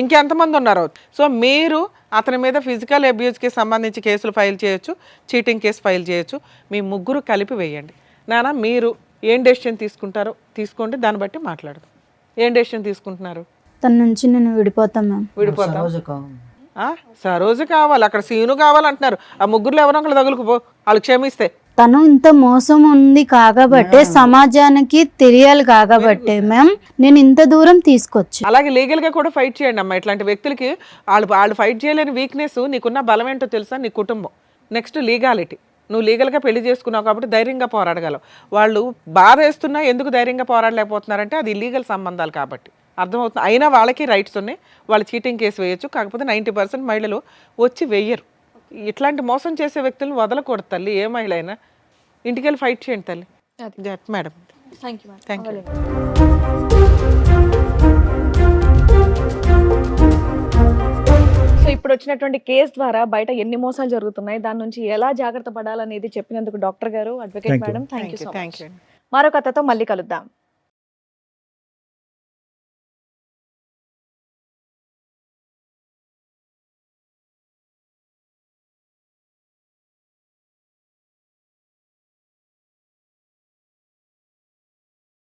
ఇంకెంతమంది ఉన్నారో. సో మీరు అతని మీద ఫిజికల్ అబ్యూస్కి సంబంధించి కేసులు ఫైల్ చేయొచ్చు, చీటింగ్ కేసు ఫైల్ చేయొచ్చు. మీ ముగ్గురు కలిపి వేయండి. నాన్న మీరు ఏం డెసిషన్ తీసుకుంటారో తీసుకోండి, దాన్ని బట్టి మాట్లాడదాం. ఏం డెసిషన్ తీసుకుంటున్నారు? తన నుంచి నేను విడిపోతాం మ్యామ్. విడిపోతాం. సరోజ కావాలి. సరోజు కావాలి, అక్కడ సీను కావాలంటున్నారు. ఆ ముగ్గురులో ఎవరో ఒకరు తగులుకుపో, వాళ్ళు క్షమిస్తే. తను ఇంత మోసం ఉంది కాకబట్టే, సమాజానికి తెలియాలి కాకబట్టే మ్యామ్ నేను ఇంత దూరం తీసుకొచ్చి. అలాగే లీగల్గా కూడా ఫైట్ చేయండి అమ్మా. ఇట్లాంటి వ్యక్తులకి వాళ్ళు ఫైట్ చేయలేని వీక్నెస్, నీకున్న బలం ఏంటో తెలుసా? నీ కుటుంబం. Next legality. నువ్వు లీగల్గా పెళ్లి చేసుకున్నావు కాబట్టి ధైర్యంగా పోరాడగలవు. వాళ్ళు బాధ వేస్తున్నా ఎందుకు ధైర్యంగా పోరాడలేకపోతున్నారంటే అది ఇల్లీగల్ సంబంధాలు కాబట్టి. అర్థమవుతుంది. అయినా వాళ్ళకి రైట్స్ ఉన్నాయి, వాళ్ళు చీటింగ్ కేసు వేయొచ్చు. కాకపోతే 90% మహిళలు వచ్చి వెయ్యరు. ఇట్లాంటి మోసం చేసే వ్యక్తులను వదలకూడదు తల్లి. ఏ మహిళ అయినా ఇంటికి వెళ్ళి ఫైట్ చేయండి తల్లి. Madam thank you. Thank you. So ఇప్పుడు వచ్చినటువంటి కేసు ద్వారా బయట ఎన్ని మోసాలు జరుగుతున్నాయి, దాని నుంచి ఎలా జాగ్రత్త పడాలనేది చెప్పినందుకు డాక్టర్ గారు, advocate madam, thank you. Thank you. మరొక కథతో మళ్ళీ కలుద్దాం.